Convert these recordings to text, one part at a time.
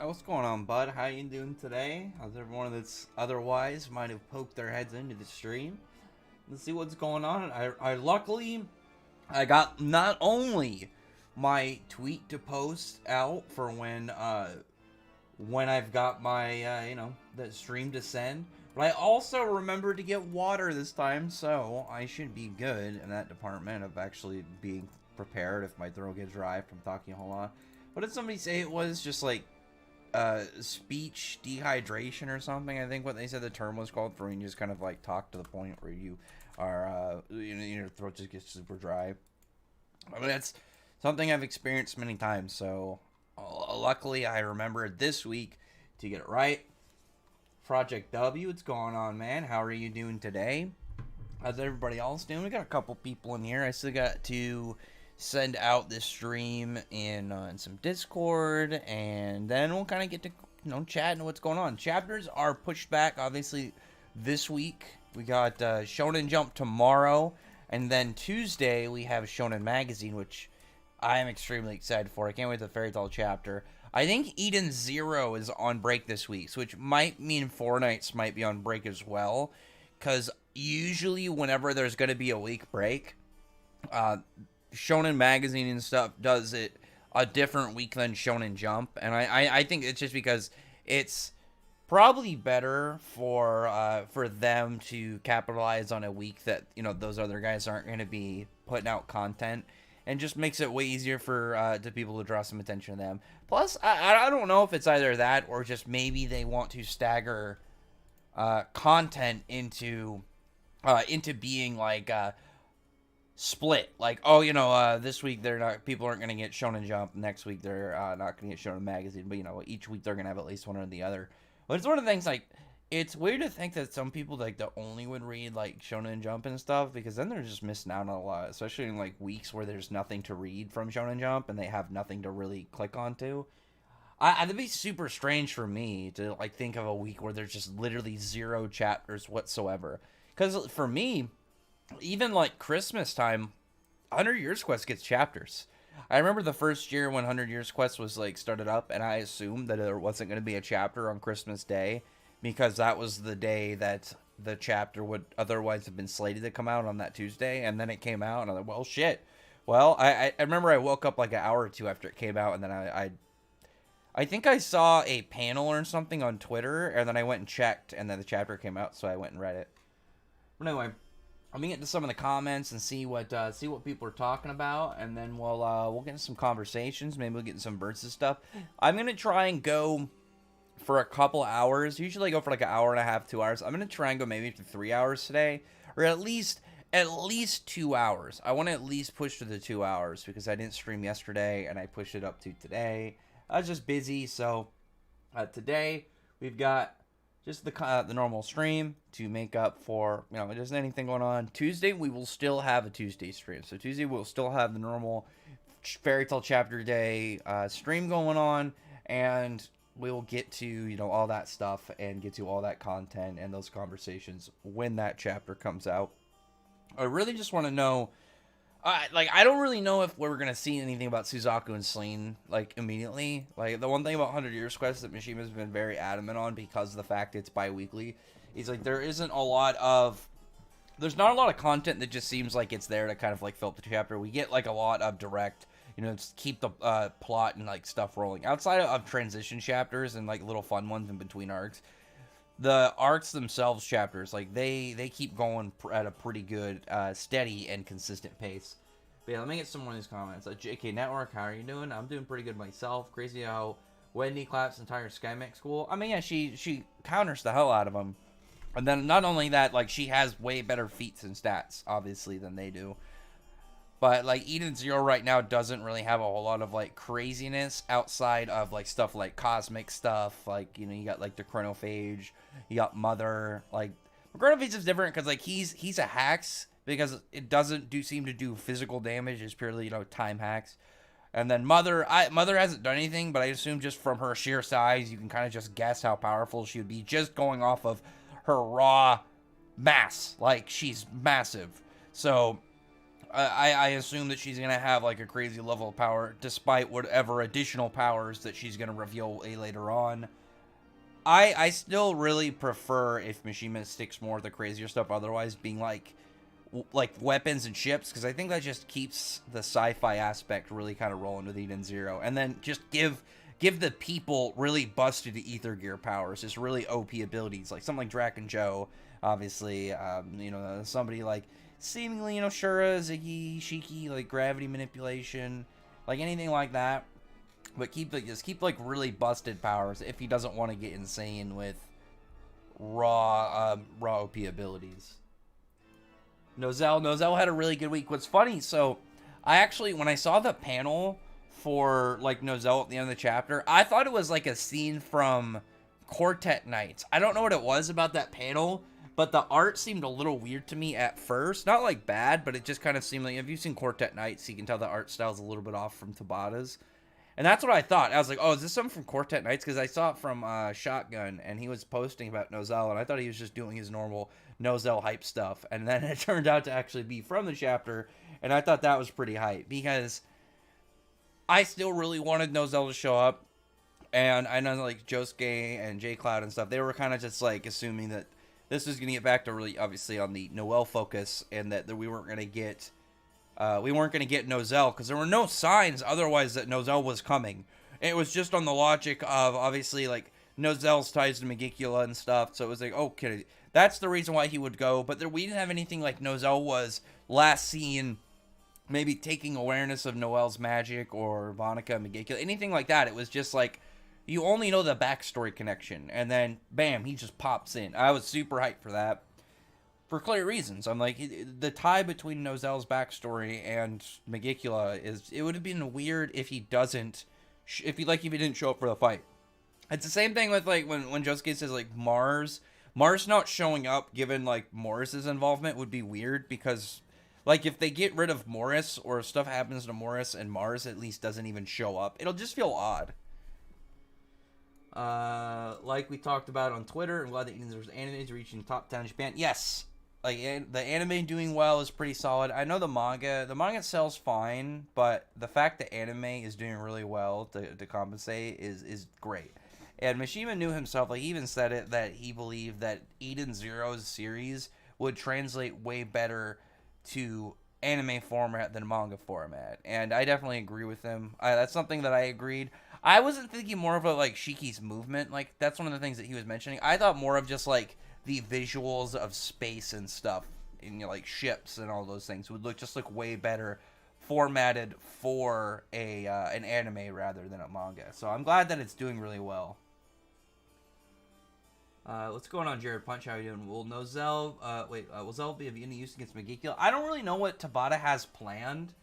What's going on, bud? How you doing today? How's everyone that's otherwise might have poked their heads into the stream? Let's see what's going on. I luckily I got not only my tweet to post out for when I've got my the stream to send, but I also remembered to get water this time, so I should be good in that department of actually being prepared if my throat gets dry from talking a whole lot. What did somebody say it was? Just like speech dehydration or something. I think what they said the term was called for when you just kind of like talk to the point where you are your throat just gets super dry. I mean, that's something I've experienced many times. So luckily I remembered this week to get it right. Project W, what's going on, man? How are you doing today? How's everybody else doing? We got a couple people in here. I still got to send out this stream in some Discord, and then we'll kind of get to chatting what's going on. Chapters are pushed back, obviously, this week. We got Shonen Jump tomorrow, and then Tuesday we have Shonen Magazine, which I am extremely excited for. I can't wait for the Fairy Tail chapter. I think Eden Zero is on break this week, which might mean Four Nights might be on break as well, because usually whenever there's going to be a week break, Shonen Magazine and stuff does it a different week than Shonen Jump, and I think it's just because it's probably better for them to capitalize on a week that those other guys aren't going to be putting out content, and just makes it way easier for to people to draw some attention to them. Plus, I don't know if it's either that or just maybe they want to stagger content into being like split, like, this week people aren't gonna get Shonen Jump, next week they're not gonna get Shonen Magazine, but each week they're gonna have at least one or the other. But it's one of the things, like, it's weird to think that some people like that only would read like Shonen Jump and stuff, because then they're just missing out on a lot, especially in like weeks where there's nothing to read from Shonen Jump and they have nothing to really click onto. It'd be super strange for me to like think of a week where there's just literally zero chapters whatsoever, because for me, even like Christmas time, 100 Years Quest gets chapters. I remember the first year when 100 Years Quest was like started up, and I assumed that there wasn't going to be a chapter on Christmas Day, because that was the day that the chapter would otherwise have been slated to come out on that Tuesday, and then it came out, and I'm like, well, shit. Well, I remember I woke up like an hour or two after it came out, and then I think I saw a panel or something on Twitter, and then I went and checked, and then the chapter came out, so I went and read it. But anyway, let me get to some of the comments and see what people are talking about, and then we'll get into some conversations. Maybe we'll get into some versus stuff. I'm gonna try and go for a couple hours. Usually I go for like an hour and a half, 2 hours. I'm gonna try and go maybe to 3 hours today, or at least 2 hours. I want to at least push to the 2 hours because I didn't stream yesterday and I pushed it up to today. I was just busy, so today we've got just the normal stream to make up for, just anything going on. Tuesday, we will still have a Tuesday stream. So Tuesday, we'll still have the normal Fairy Tail Chapter Day stream going on. And we will get to, all that stuff and get to all that content and those conversations when that chapter comes out. I really just want to know, I don't really know if we're going to see anything about Suzaku and Celine, like, immediately. Like, the one thing about 100 Years Quest that Mishima's been very adamant on, because of the fact it's bi-weekly, is, like, there's not a lot of content that just seems like it's there to kind of, like, fill up the chapter. We get, like, a lot of direct, just keep the plot and, like, stuff rolling. Outside of transition chapters and, like, little fun ones in between arcs, the arcs themselves, chapters, like, they keep going at a pretty good, steady and consistent pace. But yeah, let me get some of these comments. JK Network, how are you doing? I'm doing pretty good myself. Crazy how Wendy claps entire SkyMech school. I mean, yeah, she counters the hell out of them. And then not only that, like, she has way better feats and stats, obviously, than they do. But, like, Eden Zero right now doesn't really have a whole lot of, like, craziness outside of, like, stuff like cosmic stuff. Like, you got, like, the Chronophage. You got Mother. Like, the Chronophage is different because, like, he's a hacks because it doesn't seem to do physical damage. It's purely, time hacks. And then Mother hasn't done anything, but I assume just from her sheer size, you can kind of just guess how powerful she would be just going off of her raw mass. Like, she's massive. So I assume that she's gonna have like a crazy level of power, despite whatever additional powers that she's gonna reveal later on. I still really prefer if Mishima sticks more with the crazier stuff, otherwise being like weapons and ships, because I think that just keeps the sci-fi aspect really kind of rolling with Eden Zero, and then just give the people really busted ether gear powers, just really OP abilities, like something like Draken Joe, obviously, you know, somebody like seemingly, you know, Shura, Ziggy, Shiki, like gravity manipulation, like anything like that. But just keep like really busted powers if he doesn't want to get insane with raw OP abilities. Nozel had a really good week. What's funny, so I actually, when I saw the panel for like Nozel at the end of the chapter, I thought it was like a scene from Quartet Nights. I don't know what it was about that panel, but the art seemed a little weird to me at first. Not like bad, but it just kind of seemed like, if you've seen Quartet Nights, you can tell the art style's a little bit off from Tabata's. And that's what I thought. I was like, oh, is this something from Quartet Nights? Because I saw it from Shotgun, and he was posting about Nozel, and I thought he was just doing his normal Nozel hype stuff. And then it turned out to actually be from the chapter, and I thought that was pretty hype, because I still really wanted Nozel to show up. And I know, like, Josuke and J Cloud and stuff, they were kind of just, like, assuming that this was going to get back to really, obviously, on the Noel focus, and that we weren't going to get... Nozel, because there were no signs otherwise that Nozel was coming. It was just on the logic of, obviously, like, Nozel's ties to Megicula and stuff, so it was like, okay, that's the reason why he would go, but we didn't have anything like Nozel was last seen maybe taking awareness of Noel's magic, or Vonica, Megicula, anything like that. It was just like, you only know the backstory connection, and then, bam, he just pops in. I was super hyped for that. For clear reasons. I'm like, the tie between Nozel's backstory and Megicula is, it would have been weird if he didn't show up for the fight. It's the same thing with, like, when Josuke says, like, Mars not showing up, given, like, Morris's involvement, would be weird, because, like, if they get rid of Morris, or stuff happens to Morris, and Mars at least doesn't even show up, it'll just feel odd. Like we talked about on Twitter, I'm glad that there's animes reaching top 10 in Japan. Yes! Like, the anime doing well is pretty solid. I know the manga sells fine, but the fact that anime is doing really well to compensate is great. And Mishima knew himself, like, he even said it, that he believed that Eden Zero's series would translate way better to anime format than manga format. And I definitely agree with him. That's something that I agreed. I wasn't thinking more of a, like, Shiki's movement. Like, that's one of the things that he was mentioning. I thought more of just, like, the visuals of space and stuff, and, you know, like ships and all those things would look way better formatted for an anime rather than a manga. So I'm glad that it's doing really well. What's going on, Jared Punch? How are you doing? Will Nozel, will Nozel be of any use against Megicula? I don't really know what Tabata has planned,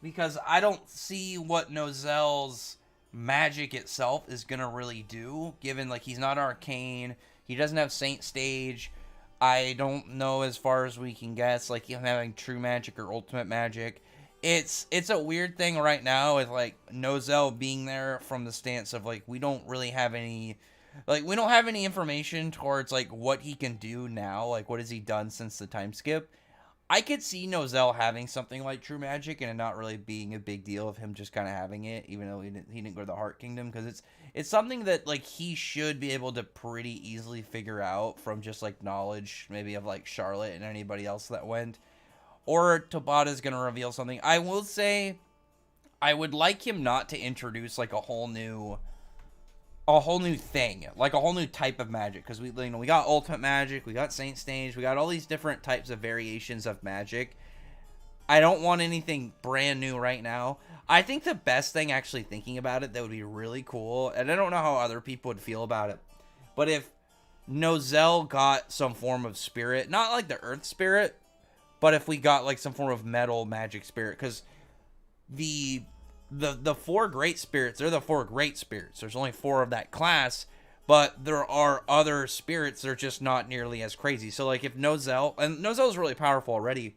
because I don't see what Nozel's magic itself is gonna really do, given, like, he's not arcane. He doesn't have Saint Stage. I don't know, as far as we can guess, like, him having true magic or ultimate magic. It's a weird thing right now with, like, Nozel being there from the stance of, like, we don't really have any, like, we don't have any information towards, like, what he can do now. Like, what has he done since the time skip? I could see Nozel having something like true magic and it not really being a big deal of him just kind of having it, even though he didn't go to the Heart Kingdom, because it's something that, like, he should be able to pretty easily figure out from just, like, knowledge maybe of, like, Charlotte and anybody else that went. Or Tabata's going to reveal something. I will say, I would like him not to introduce, like, a whole new thing, like a whole new type of magic, because we got ultimate magic, we got Saint Stage, we got all these different types of variations of magic. I don't want anything brand new right now. I think the best thing, actually thinking about it, that would be really cool, and I don't know how other people would feel about it, but if Nozel got some form of spirit, not like the Earth Spirit, but if we got, like, some form of metal magic spirit, because the four great spirits, they're the four great spirits. There's only 4 of that class, but there are other spirits that are just not nearly as crazy. So, like, if Nozel, and Nozel's really powerful already,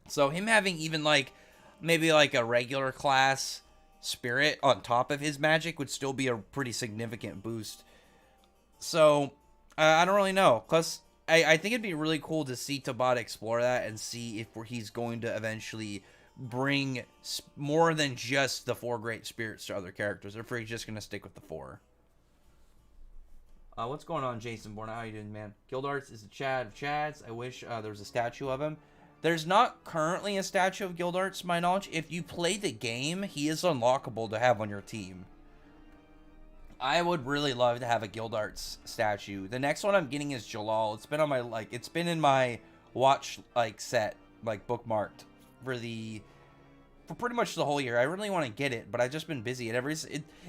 so him having even, like, maybe, like, a regular class spirit on top of his magic would still be a pretty significant boost. So, I don't really know. Plus, I think it'd be really cool to see Tabata explore that and see if he's going to eventually bring more than just the 4 great spirits to other characters. They're free just gonna stick with the 4. What's going on, Jason Bourne? How you doing, man? Guild Arts is the Chad of Chads. I wish there was a statue of him. There's not currently a statue of Guild Arts, to my knowledge. If you play the game, he is unlockable to have on your team. I would really love to have a Guild Arts statue. The next one I'm getting is Jalal. It's been on my, it's been in my watch, set, bookmarked for pretty much the whole year. I really want to get it, but I've just been busy. And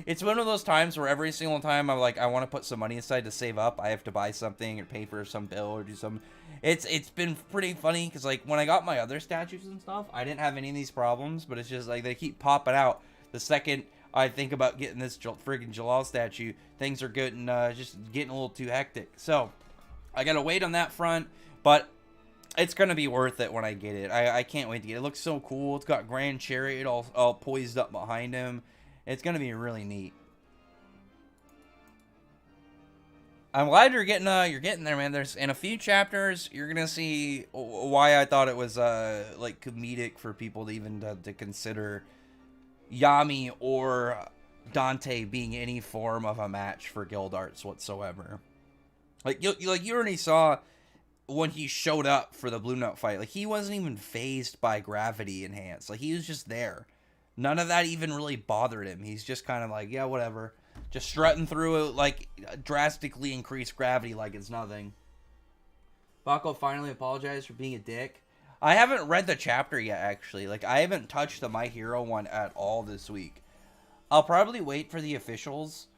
it's one of those times where every single time I'm like, I want to put some money aside to save up, I have to buy something or pay for some bill or do some. It's been pretty funny because when I got my other statues and stuff, I didn't have any of these problems, but it's just they keep popping out. The second I think about getting this friggin' Jalal statue, things are good and just getting a little too hectic. So I gotta wait on that front, but it's gonna be worth it when I get it. I can't wait to get it. It looks so cool. It's got Grand Chariot all poised up behind him. It's gonna be really neat. I'm glad you're getting there, man. There's in a few chapters you're gonna see why I thought it was comedic for people to even to consider Yami or Dante being any form of a match for Guild Arts whatsoever. You already saw when he showed up for the Blue Note fight, he wasn't even phased by gravity enhanced. He was just there. None of that even really bothered him. He's just kind of yeah, whatever. Just strutting through it drastically increased gravity like it's nothing. Baco finally apologized for being a dick. I haven't read the chapter yet, actually. I haven't touched the My Hero one at all this week. I'll probably wait for the officials.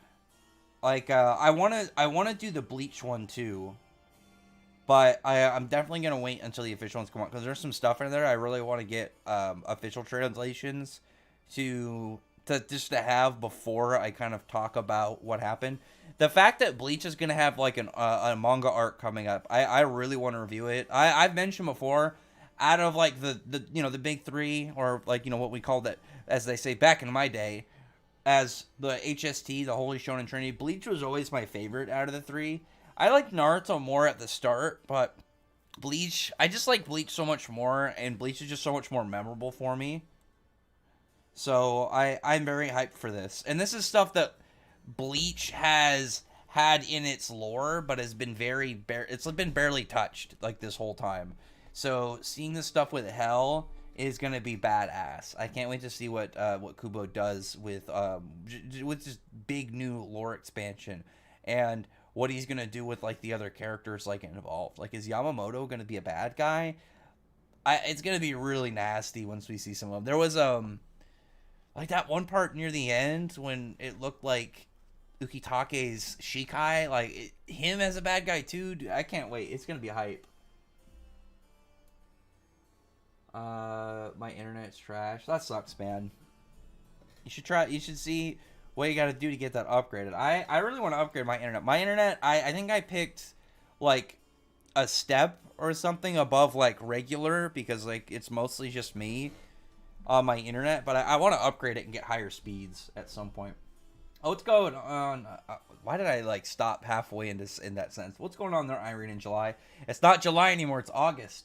I wanna do the Bleach one too. But I'm definitely going to wait until the official ones come out. Because there's some stuff in there I really want to get official translations to have before I kind of talk about what happened. The fact that Bleach is going to have a manga arc coming up, I really want to review it. I've mentioned before, out of the big 3, or what we called it, as they say back in my day, as the HST, the Holy Shonen Trinity, Bleach was always my favorite out of the 3. I like Naruto more at the start, but Bleach, I just like Bleach so much more, and Bleach is just so much more memorable for me. So I'm very hyped for this. And this is stuff that Bleach has had in its lore, but has been it's been barely touched this whole time. So seeing this stuff with Hell is going to be badass. I can't wait to see what Kubo does with this big new lore expansion. And what he's going to do with the other characters involved. Is Yamamoto going to be a bad guy? It's going to be really nasty once we see some of them. There was that one part near the end when it looked like Ukitake's Shikai, him as a bad guy too. Dude, I can't wait. It's going to be hype. My internet's trash. That sucks, man. You should see what you got to do to get that upgraded. I really want to upgrade my internet. My internet, I think I picked a step or something above regular, because it's mostly just me on my internet, but I want to upgrade it and get higher speeds at some point. Oh, what's going on? Why did I like stop halfway in that sentence? What's going on there, Irene, in July? It's not July anymore. It's August.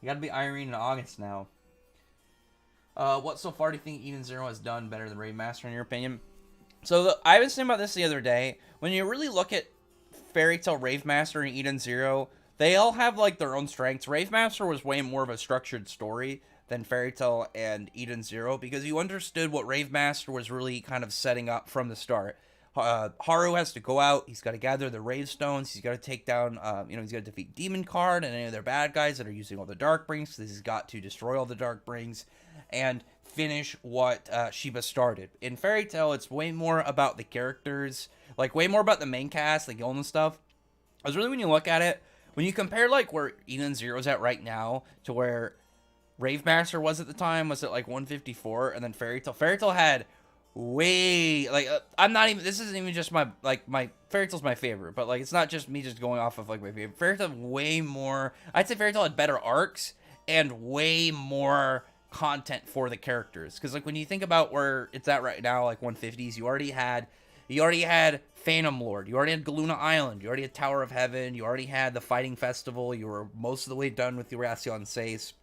You got to be Irene in August now. What so far do you think Eden Zero has done better than Rave Master in your opinion? So I was thinking about this the other day. When you really look at Fairy Tail, Rave Master, and Eden Zero, they all have like their own strengths. Rave Master was way more of a structured story than Fairy Tail and Eden Zero, because you understood what Rave Master was really kind of setting up from the start. Haru has to go out. He's got to gather the Rave Stones. He's got to take down, he's got to defeat Demon Card and any of their bad guys that are using all the Dark Brings. He's got to destroy all the Dark Brings and finish what Shiba started. In Fairy Tail, it's way more about the characters, like way more about the main cast, the guild and stuff. Because really, when you look at it, when you compare like where Eden Zero's at right now to where Rave Master was at the time, was at like 154, and then Fairy Tail had way, like, I'm not even, this isn't even just my Fairy Tail's my favorite, but like, it's not just me just going off of like my favorite. Fairy Tail way more, I'd say Fairy Tail had better arcs and way more content for the characters. Because like when you think about where it's at right now, like 150s, you already had Phantom Lord, you already had Galuna Island, you already had Tower of Heaven, you already had the Fighting Festival, you were most of the way done with Eurasian Sace.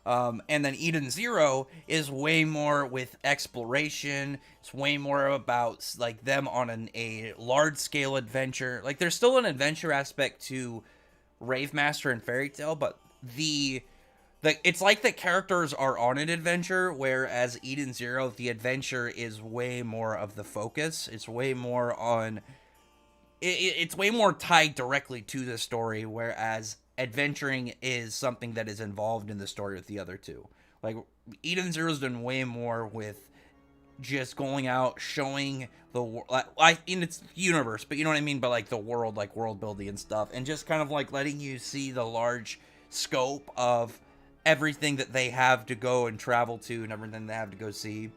And then Eden Zero is way more with exploration. It's way more about like them on a large scale adventure. Like there's still an adventure aspect to Rave Master and Fairy Tail, but it's like the characters are on an adventure, whereas Eden Zero, the adventure is way more of the focus. It's way more on it's way more tied directly to the story, whereas adventuring is something that is involved in the story with the other two. Like Eden Zero's done way more with just going out, showing the like in its universe, but you know what I mean, but like the world, like world building and stuff, and just kind of like letting you see the large scope of everything that they have to go and travel to and everything they have to go see.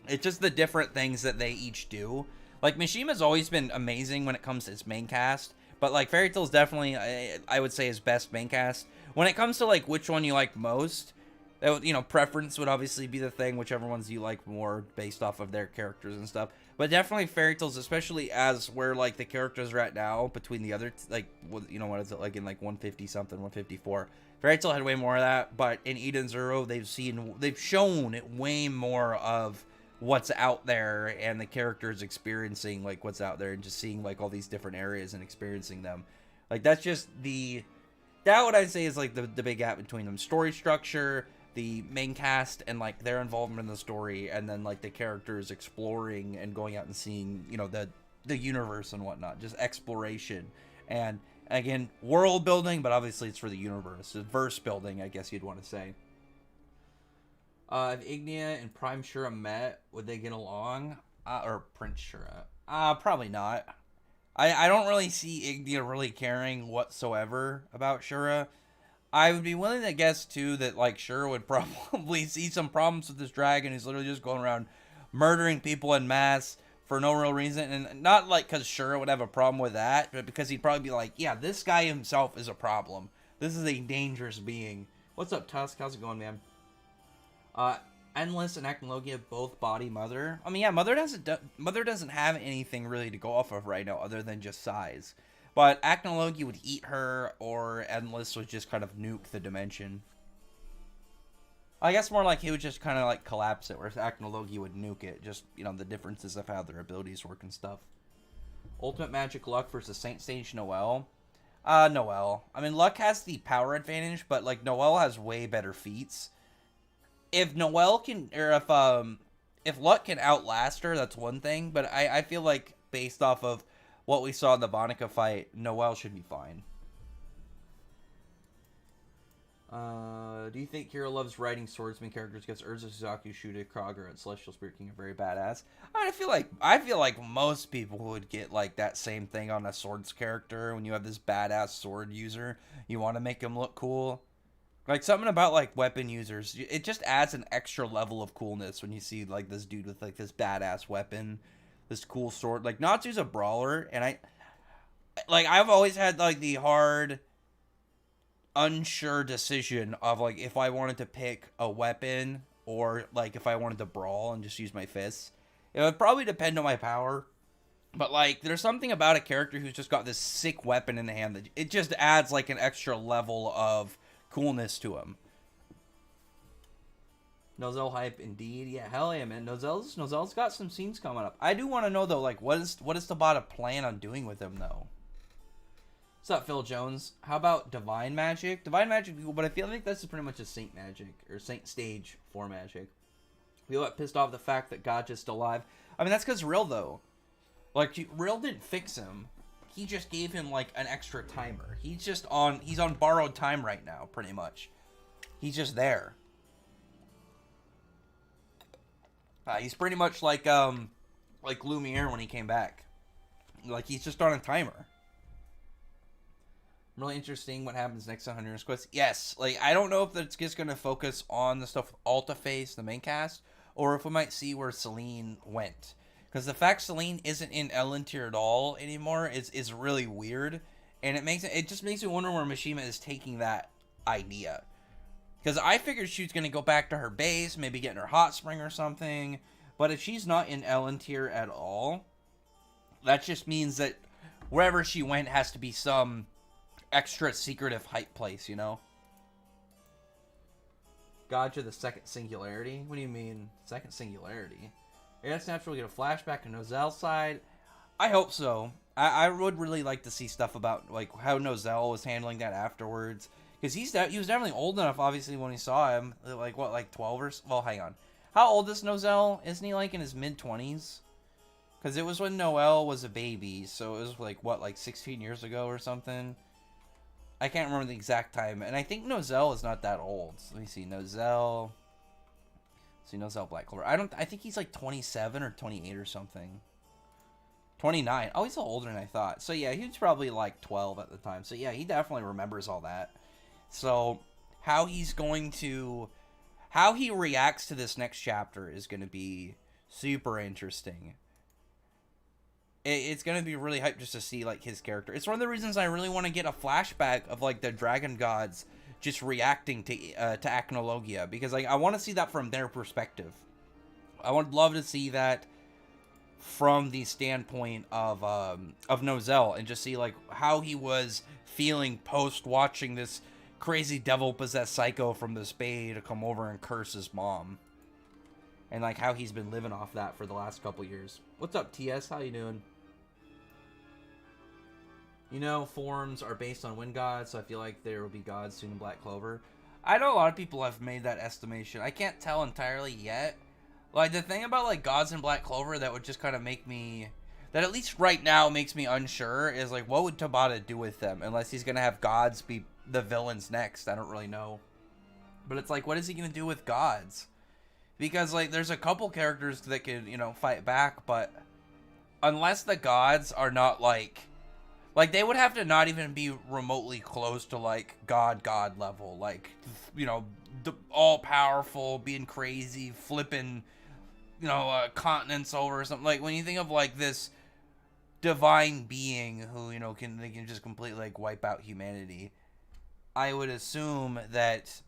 It's just the different things that they each do. Like Mishima's always been amazing when it comes to its main cast, but like Fairy Tail's definitely, I would say, his best main cast. When it comes to like which one you like most, you know, preference would obviously be the thing, whichever ones you like more based off of their characters and stuff. But definitely Fairy Tail's, especially as where like the characters are at now between the other, like, you know, what is it like in like 150 something, 154. Fairy Tail had way more of that, but in Eden Zero, they've shown it way more of what's out there and the characters experiencing like what's out there and just seeing like all these different areas and experiencing them. Like that's just that what I'd say is like the big gap between them. Story structure, the main cast and like their involvement in the story, and then like the characters exploring and going out and seeing, you know, the universe and whatnot. Just exploration. And again, world building, but obviously it's for the universe. It's verse building, I guess you'd want to say. If Ignia and Prime Shura met, would they get along? Or Prince Shura? Probably not. I don't really see Ignia really caring whatsoever about Shura. I would be willing to guess, too, that, like, Shura would probably see some problems with this dragon who's literally just going around murdering people en masse for no real reason. And not, like, because Shura would have a problem with that, but because he'd probably be like, yeah, this guy himself is a problem. This is a dangerous being. What's up, Tusk? How's it going, man? Endless and Acnologia both body Mother. I mean, yeah, Mother doesn't have anything really to go off of right now other than just size. But Acnologia would eat her, or Endless would just kind of nuke the dimension. I guess more like he would just kind of like collapse it, whereas Acnologia would nuke it. Just, you know, the differences of how their abilities work and stuff. Ultimate Magic Luck versus Saint Stage Noel. Noel. I mean, Luck has the power advantage, but like Noel has way better feats. If Noel can, or if Luck can outlast her, that's one thing. But I feel like based off of what we saw in the Bonica fight, Noel should be fine. Do you think Kira loves writing swordsman characters because Urza Suzaku, Shuda, Kroger, and Celestial Spirit King are very badass? I feel like most people would get like that same thing on a swords character. When you have this badass sword user, you want to make him look cool. Like, something about, like, weapon users, it just adds an extra level of coolness when you see, like, this dude with, like, this badass weapon, this cool sword. Like, Natsu's a brawler, and I've always had, like, the hard, unsure decision of, like, if I wanted to pick a weapon or, like, if I wanted to brawl and just use my fists. It would probably depend on my power. But, like, there's something about a character who's just got this sick weapon in the hand that it just adds, like, an extra level of coolness to him. Nozel hype indeed. Yeah, hell yeah, man. Nozel's got some scenes coming up. I do want to know though, like, what is Tabata plan on doing with him though? What's up, Phil Jones? How about Divine Magic? Divine Magic, but I feel like this is pretty much a Saint Magic or Saint Stage 4 Magic. People got pissed off the fact that Gotcha's still alive. I mean, that's because Rill though. Like, Rill didn't fix him. He just gave him, like, an extra timer. He's on borrowed time right now, pretty much. He's just there. He's pretty much like Lumiere when he came back. Like, he's just on a timer. Really interesting what happens next to 100 Quest. Yes, like, I don't know if it's just going to focus on the stuff with Altaface, the main cast, or if we might see where Celine went. Because the fact Celine isn't in Ellen tier at all anymore is really weird. And it just makes me wonder where Mishima is taking that idea. Because I figured she was going to go back to her base, maybe get in her hot spring or something. But if she's not in Ellen tier at all, that just means that wherever she went has to be some extra secretive hype place, you know? Gotcha, the second singularity. What do you mean, second singularity? I guess naturally get a flashback to Nozel's side. I hope so. I would really like to see stuff about like how Nozel was handling that afterwards, because he was definitely old enough. Obviously, when he saw him, like what, like 12 or well, hang on, how old is Nozel? Isn't he like in his mid-20s? Because it was when Noel was a baby, so it was like what, like 16 years ago or something. I can't remember the exact time, and I think Nozel is not that old. So let me see, Nozel. See, Nozel Black Clover. I think he's like 27 or 28 or something. 29. Oh, he's a little older than I thought. So yeah, he was probably like 12 at the time. So yeah, he definitely remembers all that. So how he reacts to this next chapter is going to be super interesting. It's going to be really hype just to see like his character. It's one of the reasons I really want to get a flashback of like the dragon gods just reacting to Acnologia, because like I want to see that from their perspective. I would love to see that from the standpoint of Nozel, and just see like how he was feeling post watching this crazy devil possessed psycho from the spade come over and curse his mom, and like how he's been living off that for the last couple years. What's up, TS? How you doing? You know, forms are based on wind gods, so I feel like there will be gods soon in Black Clover. I know a lot of people have made that estimation. I can't tell entirely yet. Like, the thing about, like, gods in Black Clover that would just kind of make me... that at least right now makes me unsure is, like, what would Tabata do with them? Unless he's going to have gods be the villains next. I don't really know. But it's like, what is he going to do with gods? Because, like, there's a couple characters that could, you know, fight back, but... unless the gods are not, like, they would have to not even be remotely close to, like, God level. Like, you know, all-powerful, being crazy, flipping, you know, continents over or something. Like, when you think of, like, this divine being who, you know, they can just completely, like, wipe out humanity, I would assume that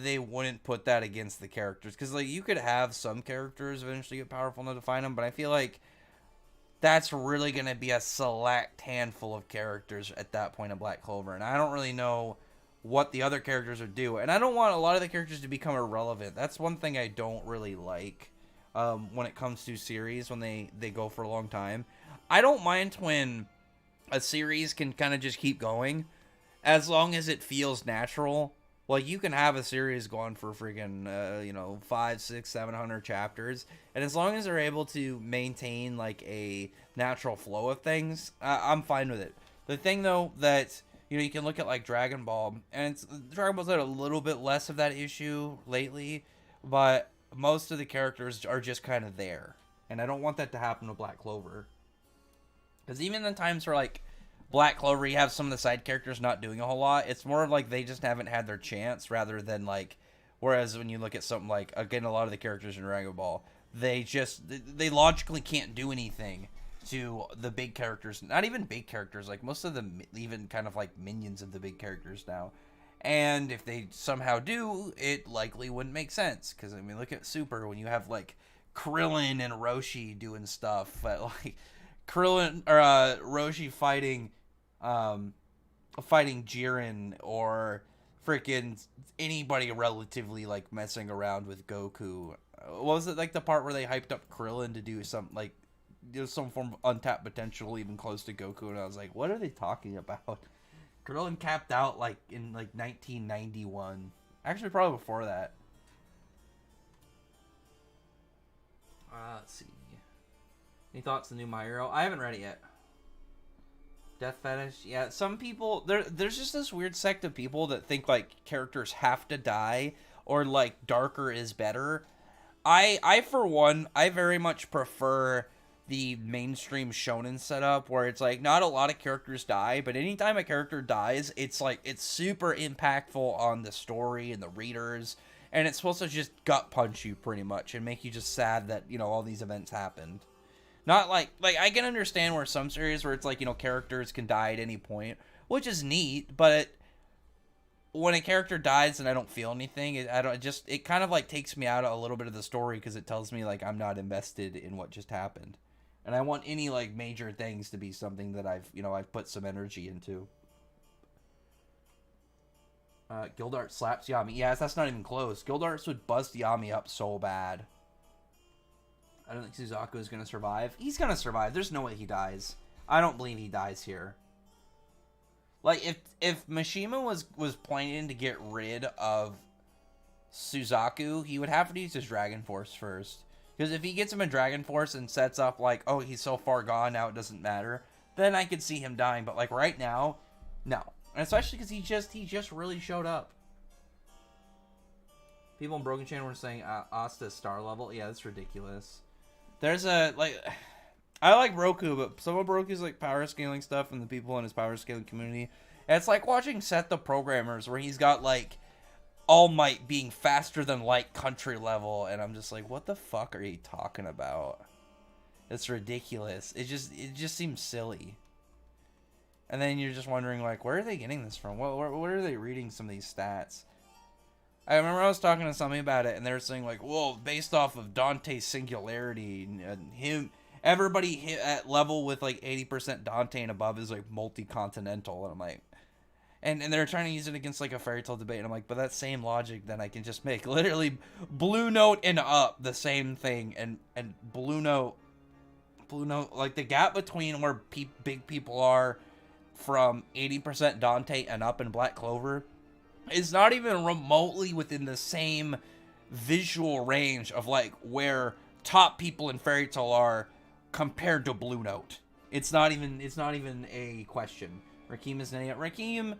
they wouldn't put that against the characters. Because, like, you could have some characters eventually get powerful enough to find them, but I feel like that's really going to be a select handful of characters at that point in Black Clover. And I don't really know what the other characters would do. And I don't want a lot of the characters to become irrelevant. That's one thing I don't really like when it comes to series, when they go for a long time. I don't mind when a series can kind of just keep going, as long as it feels natural. Like, you can have a series going for freaking, you know, 500, 600, 700 chapters, and as long as they're able to maintain, like, a natural flow of things, I'm fine with it. The thing, though, that, you know, you can look at, like, Dragon Ball, and Dragon Ball's had a little bit less of that issue lately, but most of the characters are just kind of there, and I don't want that to happen with Black Clover. Because even in times where, like, Black Clover, you have some of the side characters not doing a whole lot. It's more of like they just haven't had their chance, rather than like, whereas when you look at something like, again, a lot of the characters in Dragon Ball, they logically can't do anything to the big characters. Not even big characters, like most of them even kind of like minions of the big characters now. And if they somehow do, it likely wouldn't make sense. Because, I mean, look at Super, when you have like Krillin and Roshi doing stuff, but like Krillin or Roshi fighting Jiren, or freaking anybody relatively like messing around with Goku. What was it, like the part where they hyped up Krillin to do some like some form of untapped potential even close to Goku, and I was like, what are they talking about? Krillin capped out like in like 1991. Actually, probably before that. Let's see. Any thoughts on the new My Hero? I haven't read it yet. Death Fetish? Yeah, some people... There's just this weird sect of people that think, like, characters have to die, or, like, darker is better. I for one, I very much prefer the mainstream shonen setup, where it's, like, not a lot of characters die, but anytime a character dies, it's, like, it's super impactful on the story and the readers, and it's supposed to just gut punch you, pretty much, and make you just sad that, you know, all these events happened. Not like I can understand where some series where it's like, you know, characters can die at any point, which is neat, but when a character dies and I don't feel anything, it kind of like takes me out a little bit of the story, because it tells me like I'm not invested in what just happened. And I want any like major things to be something that I've put some energy into. Gildart slaps Yami. Yes, that's not even close. Gildarts would bust Yami up so bad. I don't think Suzaku is going to survive. He's going to survive. There's no way he dies. I don't believe he dies here. Like, if Mishima was planning to get rid of Suzaku, he would have to use his Dragon Force first. Because if he gets him a Dragon Force and sets up, like, oh, he's so far gone, now it doesn't matter, then I could see him dying. But, like, right now, no. And especially because he just really showed up. People in Broken Chain were saying Asta star level. Yeah, that's ridiculous. There's a, like... I like Roku, but some of Roku's like power scaling stuff and the people in his power scaling community. It's like watching Seth the Programmers, where he's got like All Might being faster than light country level, and I'm just like, what the fuck are you talking about? It's ridiculous. It just seems silly. And then you're just wondering, like, where are they getting this from? Where are they reading some of these stats? I remember I was talking to somebody about it, and they were saying like, well, based off of Dante's singularity and him. Everybody hit at level with like 80% Dante and above is like multi-continental, and I'm like, and they're trying to use it against like a fairy tale debate, and I'm like, but that same logic, then I can just make literally Blue Note and up the same thing, and Blue Note, like the gap between where big people are from 80% Dante and up in Black Clover is not even remotely within the same visual range of like where top people in fairy tale are compared to Blue Note. It's not even a question. Rakim is named Rakim.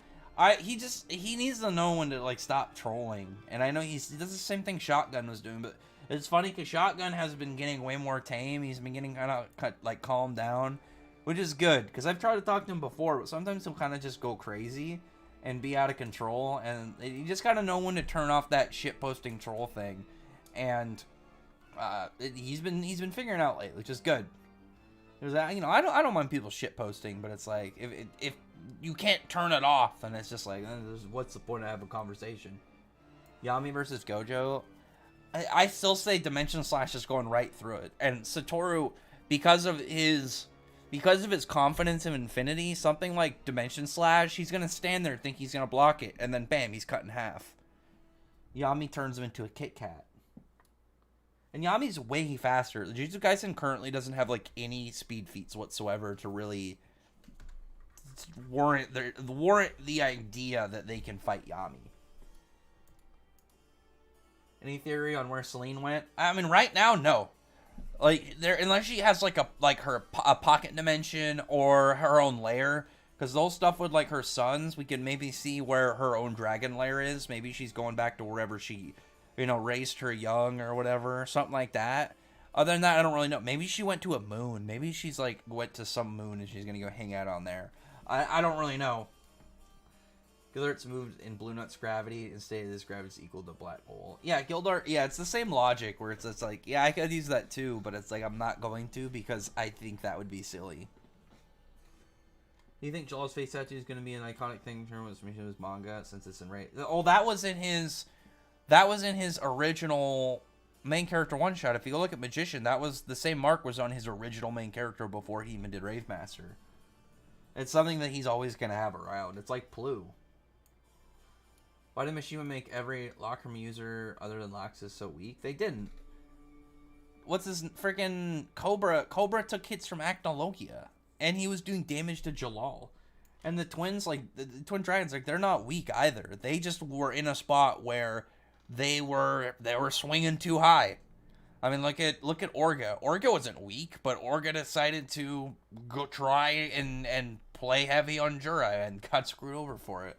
He needs to know when to like stop trolling. And I know he does the same thing Shotgun was doing, but it's funny because Shotgun has been getting way more tame. He's been getting kind of like calmed down, which is good because I've tried to talk to him before, but sometimes he'll kind of just go crazy and be out of control. And you just gotta know when to turn off that shit posting troll thing. And he's been figuring out lately, which is good. There's that, you know, I don't mind people shit posting, but it's like if you can't turn it off, then it's just like what's the point of having a conversation? Yami versus Gojo, I still say Dimension Slash is going right through it, and Satoru, because of his confidence in Infinity, something like Dimension Slash, he's gonna stand there and think he's gonna block it, and then bam, he's cut in half. Yami turns him into a Kit Kat. And Yami's way faster. Jujutsu Kaisen currently doesn't have like any speed feats whatsoever to really warrant the idea that they can fight Yami. Any theory on where Celine went? I mean, right now, no. Like unless she has like a pocket dimension or her own lair, because those stuff with like her sons, we can maybe see where her own dragon lair is. Maybe she's going back to wherever she, you know, raised her young or whatever, something like that. Other than that, I don't really know. Maybe she went to a moon. Maybe she's like went to some moon and she's gonna go hang out on there. I don't really know. Gildart's moved in Blue Nut's gravity and stated this gravity is equal to black hole. Yeah, Gildart. Yeah, it's the same logic where it's like, yeah, I could use that too, but it's like I'm not going to because I think that would be silly. Do you think Joel's face tattoo is going to be an iconic thing in terms of his manga since it's in Raid? Oh, that was in his original main character one shot. If you go look at Magician, that was the same mark was on his original main character before he even did Rave Master. It's something that he's always going to have around. It's like Plu. Why did Mishima make every locker room user other than Laxus so weak? They didn't. What's this freaking Cobra? Cobra took hits from Acnologia, and he was doing damage to Jalal. And the twins, like the twin dragons, like they're not weak either. They just were in a spot where they were swinging too high. I mean, look at Orga. Orga wasn't weak, but Orga decided to go try and play heavy on Jura and got screwed over for it.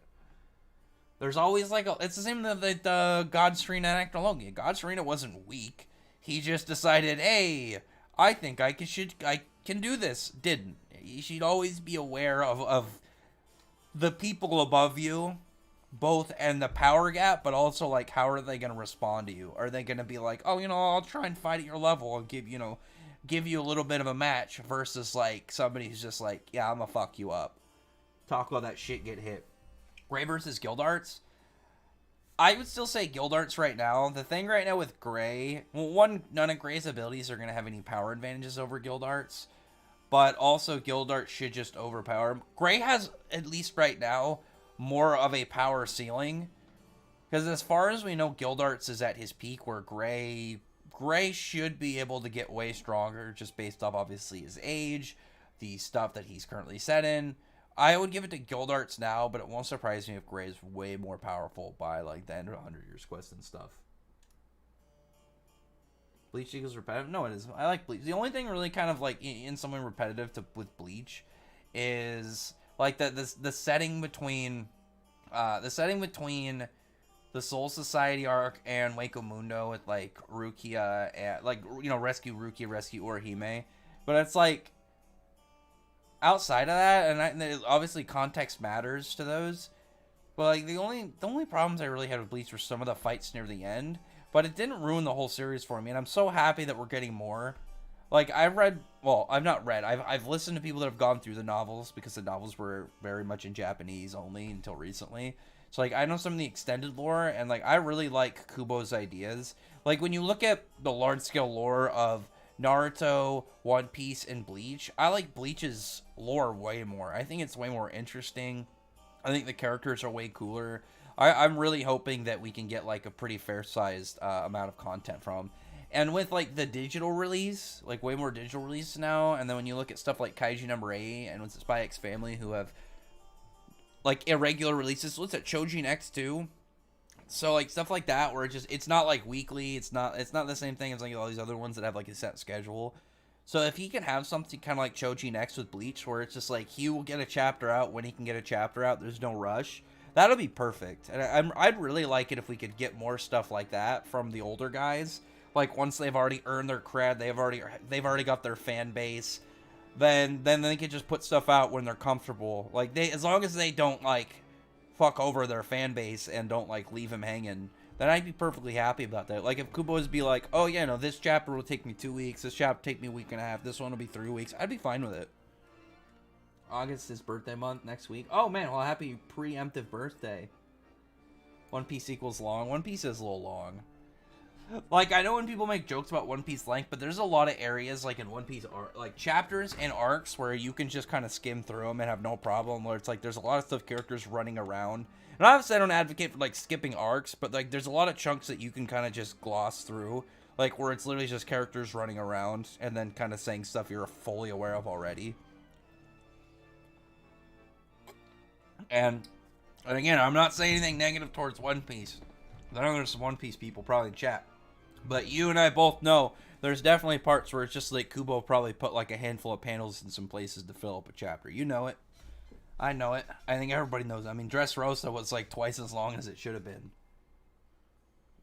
There's always like it's the same that God Serena and Acnologia. God Serena wasn't weak. He just decided, hey, I think I can do this. Didn't. You should always be aware of the people above you, both and the power gap, but also like how are they going to respond to you? Are they going to be like, oh, you know, I'll try and fight at your level and give you a little bit of a match versus like somebody who's just like, yeah, I'm gonna fuck you up. Talk about that shit, get hit. Gray versus Gildarts. I would still say Gildarts right now. The thing right now with Gray, well, one, none of Gray's abilities are going to have any power advantages over Gildarts, but also Gildarts should just overpower him. Gray has, at least right now, more of a power ceiling Because as far as we know, Guild Arts is at his peak, where Gray should be able to get way stronger, just based off obviously his age, the stuff that he's currently set in. I would give it to Guild Arts now, but it won't surprise me if Gray is way more powerful by like the end of 100 Years Quest and stuff. Bleach equals repetitive? No, it is. I like Bleach. The only thing really kind of like in some way repetitive with Bleach is like the setting between the Soul Society arc and Wako Mundo with like Rukia and like, you know, rescue Rukia, rescue Orihime. But it's like outside of that, and obviously context matters to those. But like the only problems I really had with Bleach were some of the fights near the end. But it didn't ruin the whole series for me, and I'm so happy that we're getting more. Like, I've listened to people that have gone through the novels, because the novels were very much in Japanese only until recently. So, like, I know some of the extended lore, and, like, I really like Kubo's ideas. Like, when you look at the large-scale lore of Naruto, One Piece, and Bleach, I like Bleach's lore way more. I think it's way more interesting. I think the characters are way cooler. I'm really hoping that we can get, like, a pretty fair-sized amount of content from him. And with, like, the digital release, like, way more digital release now, and then when you look at stuff like Kaiju number 8 and with Spy X Family, who have, like, irregular releases. So what's that, Chojin X too? So, like, stuff like that, where it's not, like, weekly, it's not the same thing as, like, all these other ones that have, like, a set schedule. So if he can have something kind of like Chojin X with Bleach, where it's just, like, he will get a chapter out when he can get a chapter out, there's no rush, that'll be perfect. And I'd really like it if we could get more stuff like that from the older guys. Like, once they've already earned their cred, they've already got their fan base, then they can just put stuff out when they're comfortable. Like, as long as they don't, like, fuck over their fan base and don't, like, leave him hanging, then I'd be perfectly happy about that. Like, if Kubo's be like, oh, yeah, no, this chapter will take me 2 weeks, this chapter will take me a week and a half, this one will be 3 weeks, I'd be fine with it. August is birthday month next week. Oh, man, well, happy preemptive birthday. One Piece equals long. One Piece is a little long. Like, I know when people make jokes about One Piece length, but there's a lot of areas, like, in One Piece, like, chapters and arcs where you can just kind of skim through them and have no problem, where it's, like, there's a lot of stuff, characters running around. And obviously, I don't advocate for, like, skipping arcs, but, like, there's a lot of chunks that you can kind of just gloss through, like, where it's literally just characters running around and then kind of saying stuff you're fully aware of already. And again, I'm not saying anything negative towards One Piece. I know there's some One Piece people probably in chat. But you and I both know there's definitely parts where it's just like Kubo probably put like a handful of panels in some places to fill up a chapter. You know it. I know it. I think everybody knows it. I mean, Dressrosa was like twice as long as it should have been.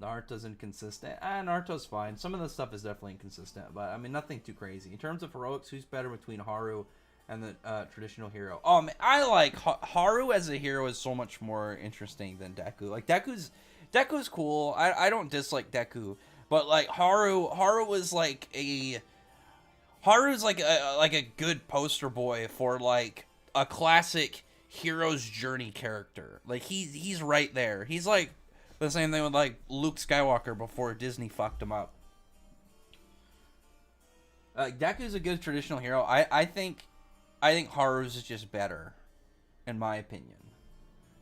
Naruto's inconsistent. Naruto's fine. Some of the stuff is definitely inconsistent, but I mean, nothing too crazy. In terms of heroics, who's better between Haru and the traditional hero? Oh, man, I like Haru as a hero is so much more interesting than Deku. Like, Deku's cool. I don't dislike Deku. But, like, Haru's like a good poster boy for, like, a classic hero's journey character. Like, he's right there. He's, like, the same thing with, like, Luke Skywalker before Disney fucked him up. Deku's a good traditional hero. I think Haru's is just better, in my opinion.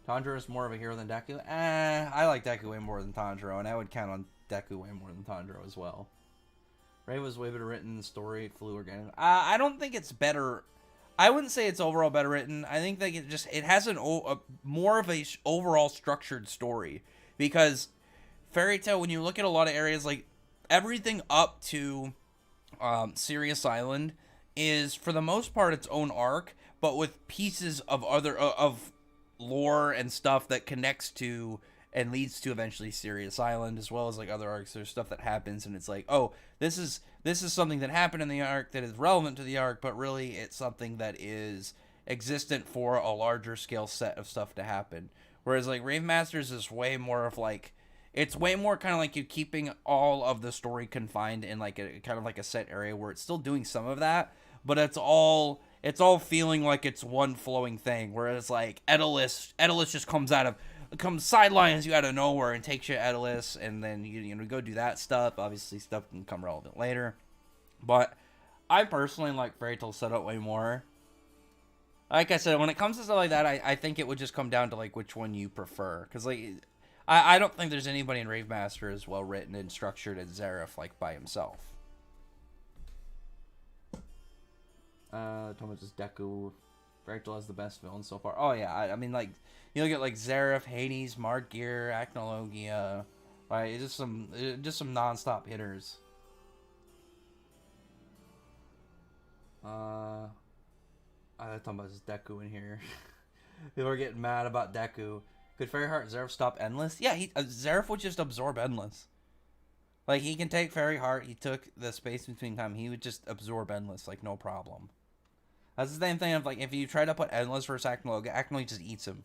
Tanjiro is more of a hero than Deku. I like Deku way more than Tanjiro, and I would count on Deku way more than Tanjiro as well. Ray was way better written. The story flew organic. I don't think it's better. I wouldn't say it's overall better written. I think that it has a more of a overall structured story, because Fairy Tail, when you look at a lot of areas, like everything up to Sirius Island is for the most part its own arc, but with pieces of other of lore and stuff that connects to and leads to eventually Sirius Island, as well as like other arcs. There's stuff that happens and it's like, oh, this is something that happened in the arc that is relevant to the arc, but really it's something that is existent for a larger scale set of stuff to happen. Whereas like Rave Masters is way more of like, it's way more kind of like you keeping all of the story confined in like a kind of like a set area where it's still doing some of that, but it's all feeling like it's one flowing thing. Whereas like Edelus just comes sidelines you out of nowhere and takes you to Edelus, and then you go do that stuff. Obviously stuff can come relevant later, but I personally like Fairy Tail setup way more. Like I said, when it comes to stuff like that, I think it would just come down to like which one you prefer, because like I don't think there's anybody in Rave Master as well written and structured as Zareth, like, by himself. Thomas is Deku. Fractal has the best villain so far. Oh, yeah. I mean, like, you look at, like, Zareth, Hades, Margear, Acnologia. Right? It's just some non-stop hitters. I'm talking about this Deku in here. People are getting mad about Deku. Could Fairy Heart Zareth stop Endless? Yeah, Zareth would just absorb Endless. Like, he can take Fairy Heart. He took the space between time. He would just absorb Endless, like, no problem. That's the same thing of, like, if you try to put Endless versus Acnologia just eats him.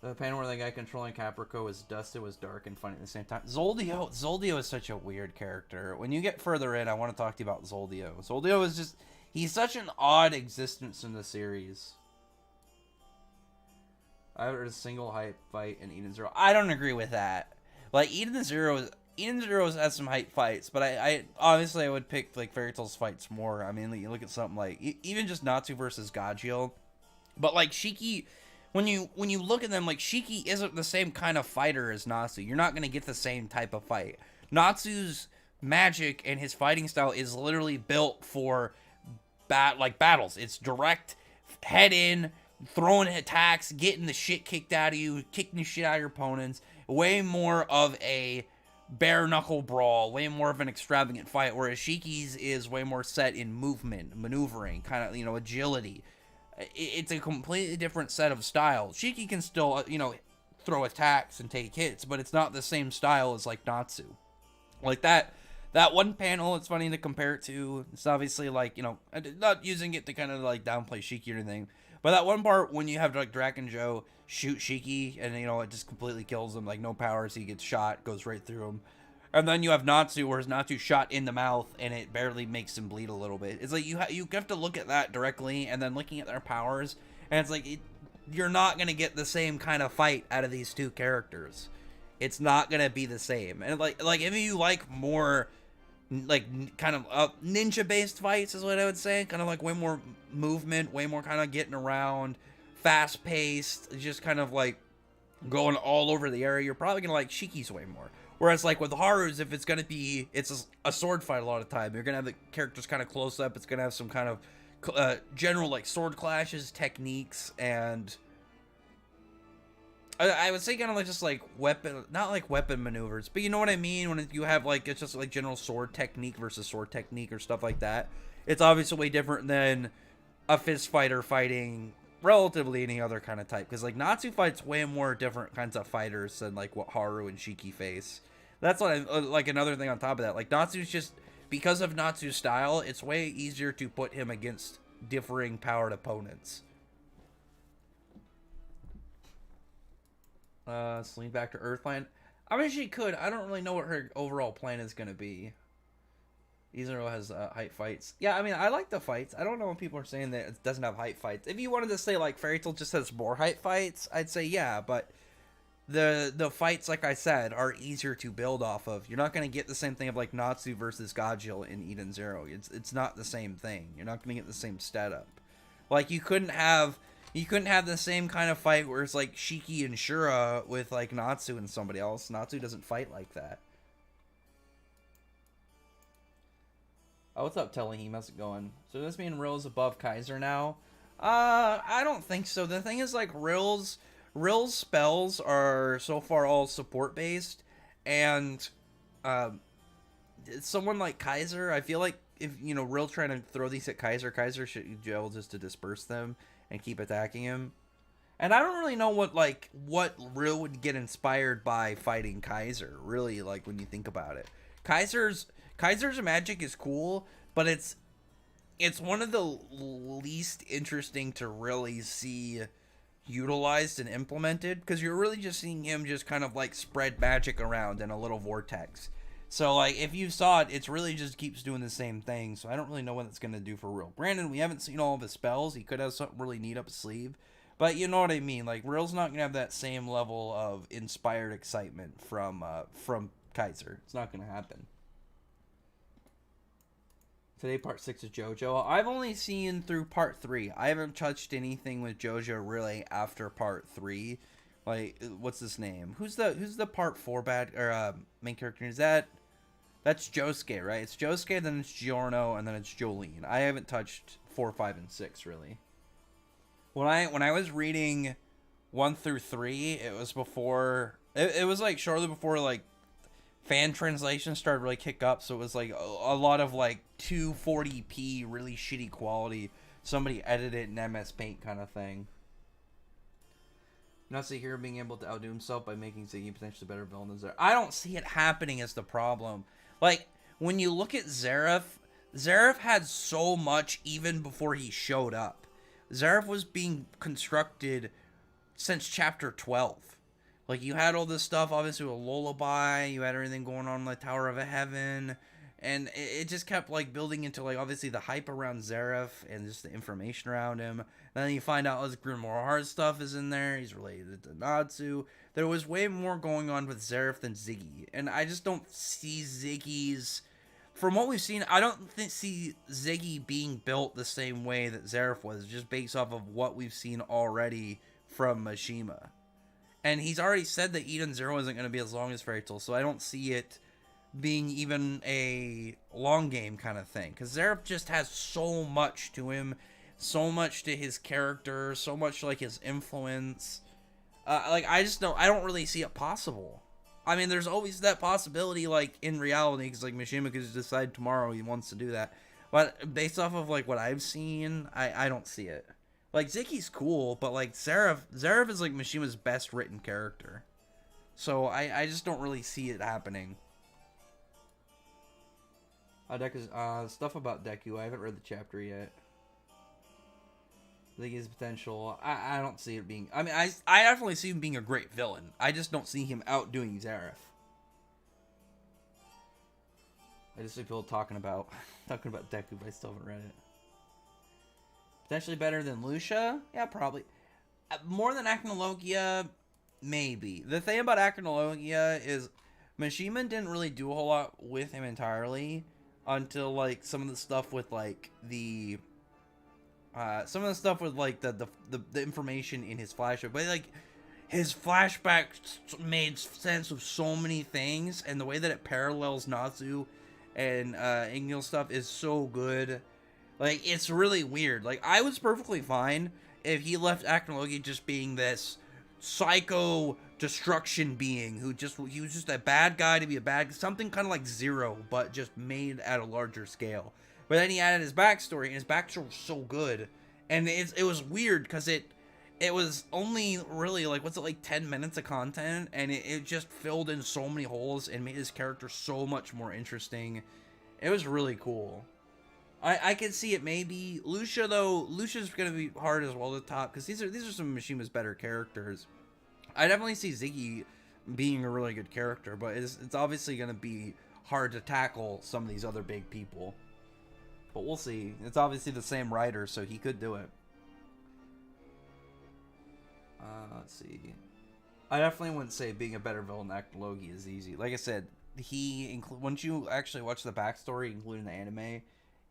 The panel where the guy controlling Caprico was dusted was dark and funny at the same time. Zoldio is such a weird character. When you get further in, I want to talk to you about Zoldio. Zoldio is just... He's such an odd existence in the series. I haven't heard a single hype fight in Eden Zero. I don't agree with that. Like, Eden Zero has some hype fights, but I obviously I would pick, like, Fairy Tail's fights more. I mean, like, you look at something like... Even just Natsu versus Gajeel. But, like, Shiki... When you look at them, like, Shiki isn't the same kind of fighter as Natsu. You're not going to get the same type of fight. Natsu's magic and his fighting style is literally built for battles. It's direct, head in, throwing attacks, getting the shit kicked out of you, kicking the shit out of your opponents. Way more of a bare knuckle brawl, way more of an extravagant fight, whereas Shiki's is way more set in movement, maneuvering, kind of, agility. It's a completely different set of styles. Shiki can still, throw attacks and take hits, but it's not the same style as, like, Natsu. Like, that one panel, it's funny to compare it to. It's obviously, like, not using it to kind of, like, downplay Shiki or anything. But that one part when you have, like, Draken Joe shoot Shiki, and, it just completely kills him. Like, no powers, he gets shot, goes right through him. And then you have Natsu, where Natsu shot in the mouth, and it barely makes him bleed a little bit. It's like, you have to look at that directly, and then looking at their powers, and it's like, you're not going to get the same kind of fight out of these two characters. It's not going to be the same. And, like if you like more, like, kind of ninja-based fights is what I would say. Kind of like way more movement, way more kind of getting around, fast-paced, just kind of, like, going all over the area. You're probably going to like Shiki's way more. Whereas, like, with Haru's, if it's going to be... It's a sword fight a lot of the time. You're going to have the characters kind of close up. It's going to have some kind of general, like, sword clashes, techniques, and... I would say kind of like just, like, weapon... Not, like, weapon maneuvers, but you know what I mean? When you have, like, it's just, like, general sword technique versus sword technique or stuff like that. It's obviously way different than a fist fighter fighting relatively any other kind of type. Because, like, Natsu fights way more different kinds of fighters than, like, what Haru and Shiki face. That's what like, another thing on top of that. Like, Natsu's just, because of Natsu's style, it's way easier to put him against differing powered opponents. Selene back to Earth plan. I mean, she could. I don't really know what her overall plan is going to be. Izero has hype fights. Yeah, I mean, I like the fights. I don't know when people are saying that it doesn't have hype fights. If you wanted to say, like, Fairy Tail just has more hype fights, I'd say yeah, but the fights, like I said, are easier to build off of. You're not going to get the same thing of, like, Natsu versus Gajeel in Eden Zero. It's not the same thing. You're not going to get the same setup. Like, you couldn't have the same kind of fight where it's, like, Shiki and Shura with, like, Natsu and somebody else. Natsu doesn't fight like that. Oh, what's up, Telehim? How's it going? So does this mean Rill's above Kaiser now? I don't think so. The thing is, like, Rill's spells are so far all support based, and someone like Kaiser, I feel like if Rill trying to throw these at Kaiser should be able just to disperse them and keep attacking him. And I don't really know what Rill would get inspired by fighting Kaiser, really, like, when you think about it. Kaiser's magic is cool, but it's one of the least interesting to really see utilized and implemented, because you're really just seeing him just kind of, like, spread magic around in a little vortex. So, like, if you saw it, it's really just keeps doing the same thing, so I don't really know what it's going to do for Rill. Brandon, we haven't seen all of his spells. He could have something really neat up his sleeve, but you know what I mean. Like, Rill's not going to have that same level of inspired excitement from Kaiser. It's not going to happen. Today, part 6 is JoJo. I've only seen through part 3. I haven't touched anything with JoJo really after part 3. Like, what's his name? Who's the part 4 bad or main character? That's Josuke, right? It's Josuke, then it's Giorno, and then it's Jolene. I haven't touched 4, 5, and 6 really. When I was reading 1 through 3, it was before it was like shortly before like fan translations started really kick up, so it was like a lot of like 240p really shitty quality. Somebody edited it in MS Paint kind of thing. Not see here being able to outdo himself by making Ziggy potentially better villain than Zeref. I don't see it happening as the problem. Like, when you look at Zeref had so much even before he showed up. Zeref was being constructed since chapter 12. Like, you had all this stuff, obviously, with Lullaby, you had everything going on in the Tower of Heaven, and it just kept, like, building into, like, obviously the hype around Zeref and just the information around him. And then you find out his Grimoire Heart stuff is in there, he's related to Natsu. There was way more going on with Zeref than Ziggy, and I just don't see Ziggy's... From what we've seen, I don't see Ziggy being built the same way that Zeref was, just based off of what we've seen already from Mishima. And he's already said that Eden Zero isn't going to be as long as Fairy Tail, so I don't see it being even a long game kind of thing. Because Zeref just has so much to him, so much to his character, so much like his influence. Like, I don't really see it possible. I mean, there's always that possibility, like, in reality, because, like, Mishima could just decide tomorrow he wants to do that. But based off of, like, what I've seen, I don't see it. Like, Ziggy's cool, but, like, Zeref is, like, Mishima's best written character. So, I just don't really see it happening. Stuff about Deku, I haven't read the chapter yet. Ziggy's potential, I don't see it being... I mean, I definitely see him being a great villain. I just don't see him outdoing Zeref. I just see people talking about Deku, but I still haven't read it. Potentially better than Lucia? Yeah, probably. More than Acnologia? Maybe. The thing about Acnologia is Mishima didn't really do a whole lot with him entirely until, like, some of the stuff with, like, the information in his flashback. But, like, his flashback made sense of so many things, and the way that it parallels Natsu and Ingil stuff is so good. Like, it's really weird. Like, I was perfectly fine if he left Acnologia just being this psycho destruction being he was just a bad guy to be a bad... Something kind of like Zero, but just made at a larger scale. But then he added his backstory, and his backstory was so good. And it was weird, because it was only really, like, 10 minutes of content, and it just filled in so many holes and made his character so much more interesting. It was really cool. I could see it maybe. Lucia, though, Lucia's going to be hard as well to top, because these are some of Mishima's better characters. I definitely see Ziggy being a really good character, but it's obviously going to be hard to tackle some of these other big people. But we'll see. It's obviously the same writer, so he could do it. Let's see. I definitely wouldn't say being a better villain than Acnologia is easy. Like I said, once you actually watch the backstory, including the anime,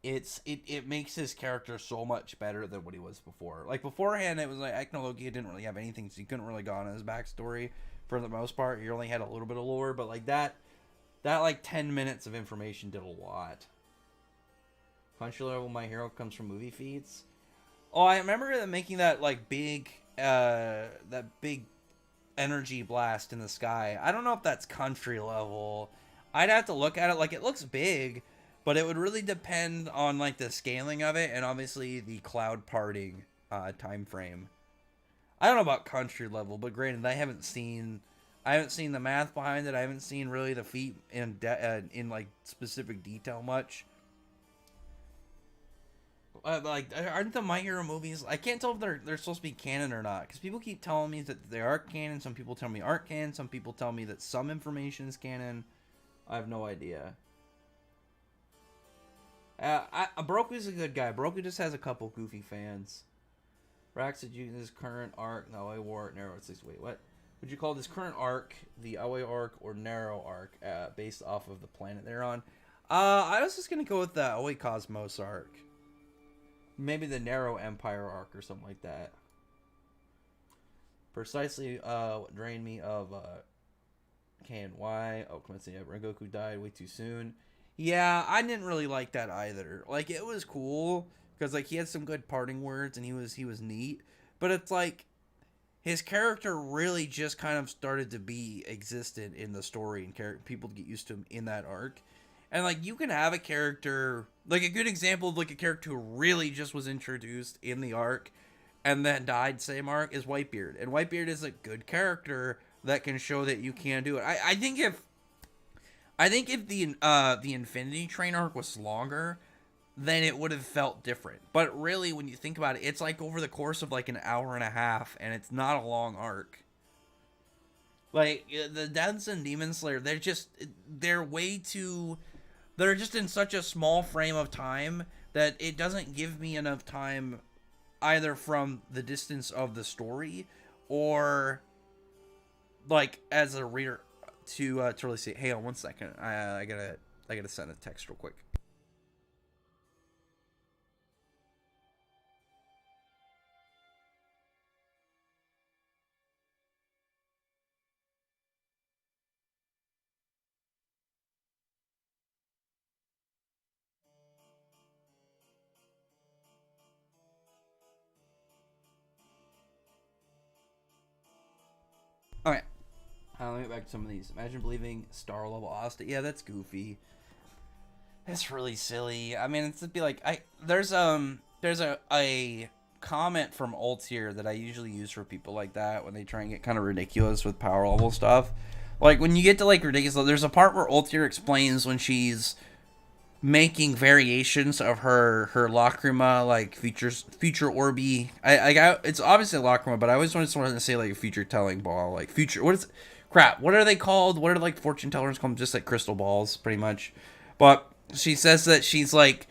it makes his character so much better than what he was before. Like, beforehand, it was like Acnologia didn't really have anything, so you couldn't really go on his backstory for the most part. You only had a little bit of lore, but like that like 10 minutes of information did a lot. Punchy level My Hero comes from movie feeds. Oh, I remember them making that like big energy blast in the sky. I don't know if that's country level. I'd have to look at it. Like, it looks big, but it would really depend on like the scaling of it and obviously the cloud parting time frame. I don't know about country level, but granted, I haven't seen the math behind it. I haven't seen really the feat in like specific detail much. Like, aren't the My Hero movies... I can't tell if they're supposed to be canon or not. Because people keep telling me that they are canon. Some people tell me aren't canon. Some people tell me that some information is canon. I have no idea. Broku's a good guy. Broku just has a couple goofy fans. Rax, did you this current arc... No, I wore it narrow. Wait, what? Would you call this current arc the Aoi arc or narrow arc based off of the planet they're on? I was just going to go with the Aoi Cosmos arc. Maybe the Narrow Empire arc or something like that. Precisely what drained me of K and Y. Oh, coincidentally, Rengoku died way too soon. Yeah, I didn't really like that either. Like, it was cool because like he had some good parting words and he was neat, but it's like his character really just kind of started to be existent in the story and people to get used to him in that arc. And like you can have a character like a good example of like a character who really just was introduced in the arc and then died same arc is Whitebeard. And Whitebeard is a good character that can show that you can do it. I think if the Infinity Train arc was longer, then it would have felt different. But really, when you think about it, it's like over the course of like an hour and a half, and it's not a long arc. Like, the Deaths and Demon Slayer, they're way too, they're just in such a small frame of time that it doesn't give me enough time either from the distance of the story or, like, as a reader to really see. Hey, on 1 second. I gotta send a text real quick. Okay. Let me get back to some of these. Imagine believing star level Asta. Yeah, that's goofy. That's really silly. I mean, it's to be like there's a comment from Altier that I usually use for people like that when they try and get kind of ridiculous with power level stuff. Like when you get to like ridiculous, there's a part where Altier explains when she's making variations of her Lacrima, like future Orbi. It's obviously Lacrima, but I always just wanted to say like a future telling ball, like future. What is crap? What are they called? What are like fortune tellers called? Just like crystal balls, pretty much. But she says that she's like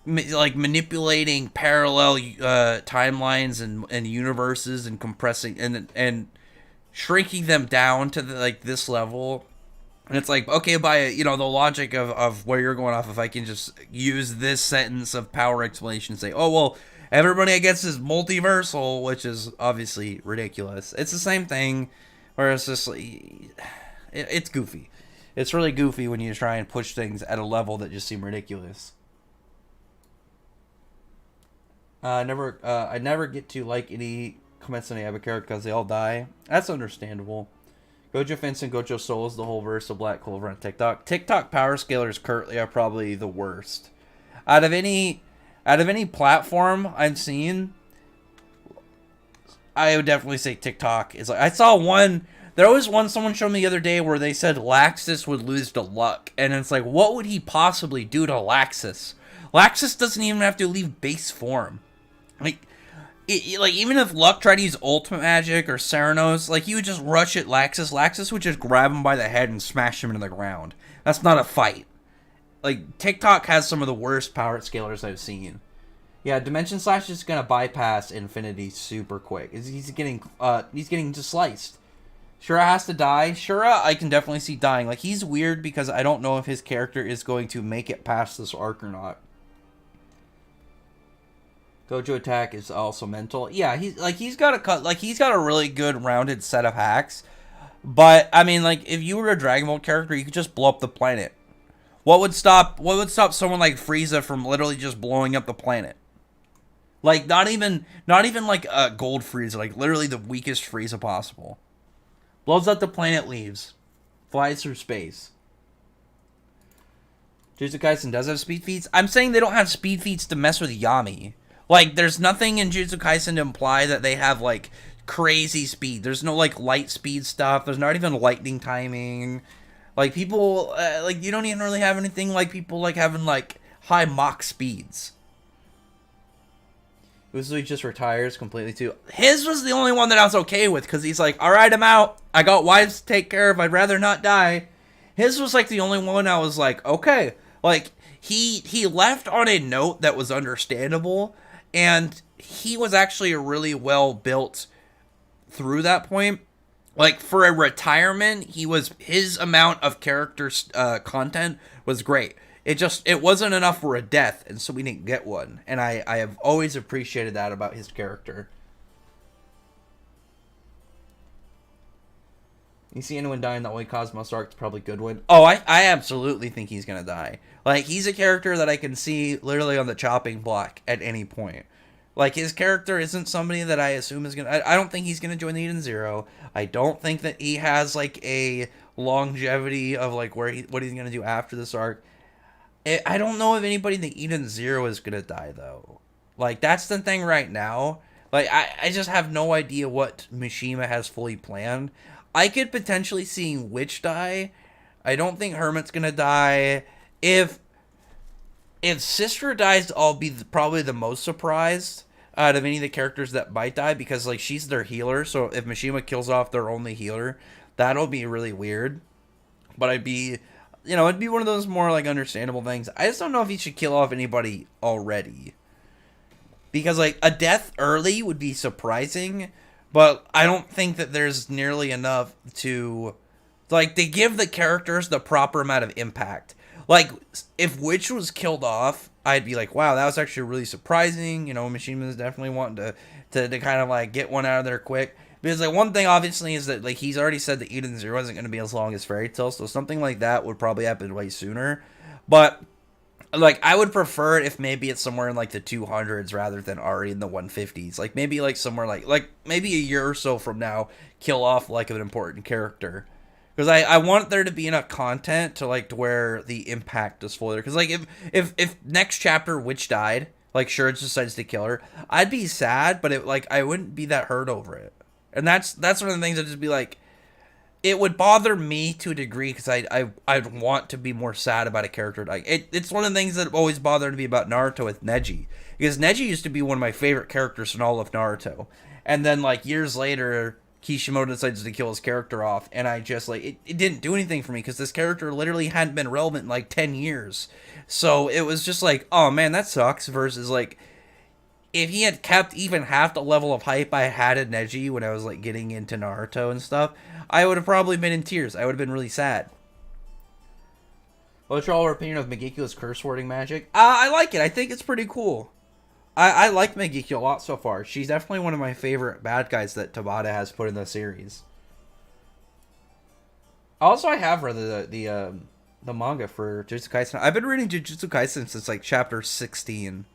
manipulating parallel timelines and universes and compressing and shrinking them down to like this level. And it's like, okay, by, the logic of where you're going off, if I can just use this sentence of power explanation and say, oh, well, everybody I guess is multiversal, which is obviously ridiculous. It's the same thing where it's just like, it's goofy. It's really goofy when you try and push things at a level that just seem ridiculous. I never get to like any comments on the Abba character because they all die. That's understandable. Gojo Vincent, Gojo Souls, the whole verse of Black Clover on TikTok. TikTok power scalers currently are probably the worst. Out of any platform I've seen, I would definitely say TikTok is like. I saw one. There was one someone showed me the other day where they said Laxus would lose to Luck, and it's like, what would he possibly do to Laxus? Laxus doesn't even have to leave base form. Like even if Luck tried to use ultimate magic or Ceranos, like he would just rush at Laxus. Laxus would just grab him by the head and smash him into the ground. That's not a fight. Like TikTok has some of the worst power scalers I've seen. Yeah, Dimension Slash is gonna bypass Infinity super quick. He's getting just sliced. Shura has to die. Shura, I can definitely see dying. Like he's weird because I don't know if his character is going to make it past this arc or not. Gojo attack is also mental. Yeah, he's got a really good rounded set of hacks. But I mean, like if you were a Dragon Ball character, you could just blow up the planet. What would stop someone like Frieza from literally just blowing up the planet? Like not even like a gold Frieza, like literally the weakest Frieza possible. Blows up the planet, leaves, flies through space. Jujutsu Kaisen does have speed feats. I'm saying they don't have speed feats to mess with Yami. Like, there's nothing in Jujutsu Kaisen to imply that they have, like, crazy speed. There's no, like, light speed stuff. There's not even lightning timing. Like, people, like, you don't even really have anything like people, like, having, like, high Mach speeds. Uzui just retires completely, too. His was the only one that I was okay with, because he's like, alright, I'm out. I got wives to take care of. I'd rather not die. His was, like, the only one I was like, okay. Like, he left on a note that was understandable. And he was actually really well built through that point. Like for a retirement, his amount of character content was great. It wasn't enough for a death, and so we didn't get one. And I have always appreciated that about his character. You see anyone die in that way Cosmos arc, it's probably Goodwin. Oh, I absolutely think he's gonna die. Like, he's a character that I can see literally on the chopping block at any point. Like, his character isn't somebody that I assume is gonna... I don't think he's gonna join the Eden Zero. I don't think that he has, like, a longevity of, like, what he's gonna do after this arc. I don't know if anybody in the Eden Zero is gonna die, though. Like, that's the thing right now. Like, I just have no idea what Mishima has fully planned. I could potentially see Witch die. I don't think Hermit's gonna die. If Sister dies, I'll be probably the most surprised out of any of the characters that might die, because, like, she's their healer. So if Mishima kills off their only healer, that'll be really weird. But it'd be one of those more, like, understandable things. I just don't know if he should kill off anybody already. Because, like, a death early would be surprising, but I don't think that there's nearly enough to, like, they give the characters the proper amount of impact. Like, if Witch was killed off, I'd be like, wow, that was actually really surprising. You know, Mishima's definitely wanting to kind of, like, get one out of there quick. Because, like, one thing, obviously, is that, like, he's already said that Eden Zero isn't going to be as long as Fairy Tail, so something like that would probably happen way sooner. But, like, I would prefer it if maybe it's somewhere in, like, the 200s rather than already in the 150s. Like, maybe, like, somewhere, like maybe a year or so from now, kill off, like, an important character. Because I want there to be enough content to, like, to where the impact is full there. Because, like, if next chapter Witch died, like, Scourge decides to kill her, I'd be sad, but, I wouldn't be that hurt over it. And that's one of the things that just be, like, it would bother me to a degree, because I'd want to be more sad about a character dying. It's one of the things that always bothered me about Naruto with Neji. Because Neji used to be one of my favorite characters in all of Naruto. And then, like, years later, Kishimoto decides to kill his character off, and I just, like, it didn't do anything for me, because this character literally hadn't been relevant in, like, 10 years. So it was just like, oh man, that sucks, versus, like, if he had kept even half the level of hype I had in Neji when I was, like, getting into Naruto and stuff, I would have probably been in tears. I would have been really sad. What's your opinion of Megiku's curse wording magic? I like it. I think it's pretty cool. I like Megiku a lot so far. She's definitely one of my favorite bad guys that Tabata has put in the series. Also, I have read the manga for Jujutsu Kaisen. I've been reading Jujutsu Kaisen since, like, chapter 16.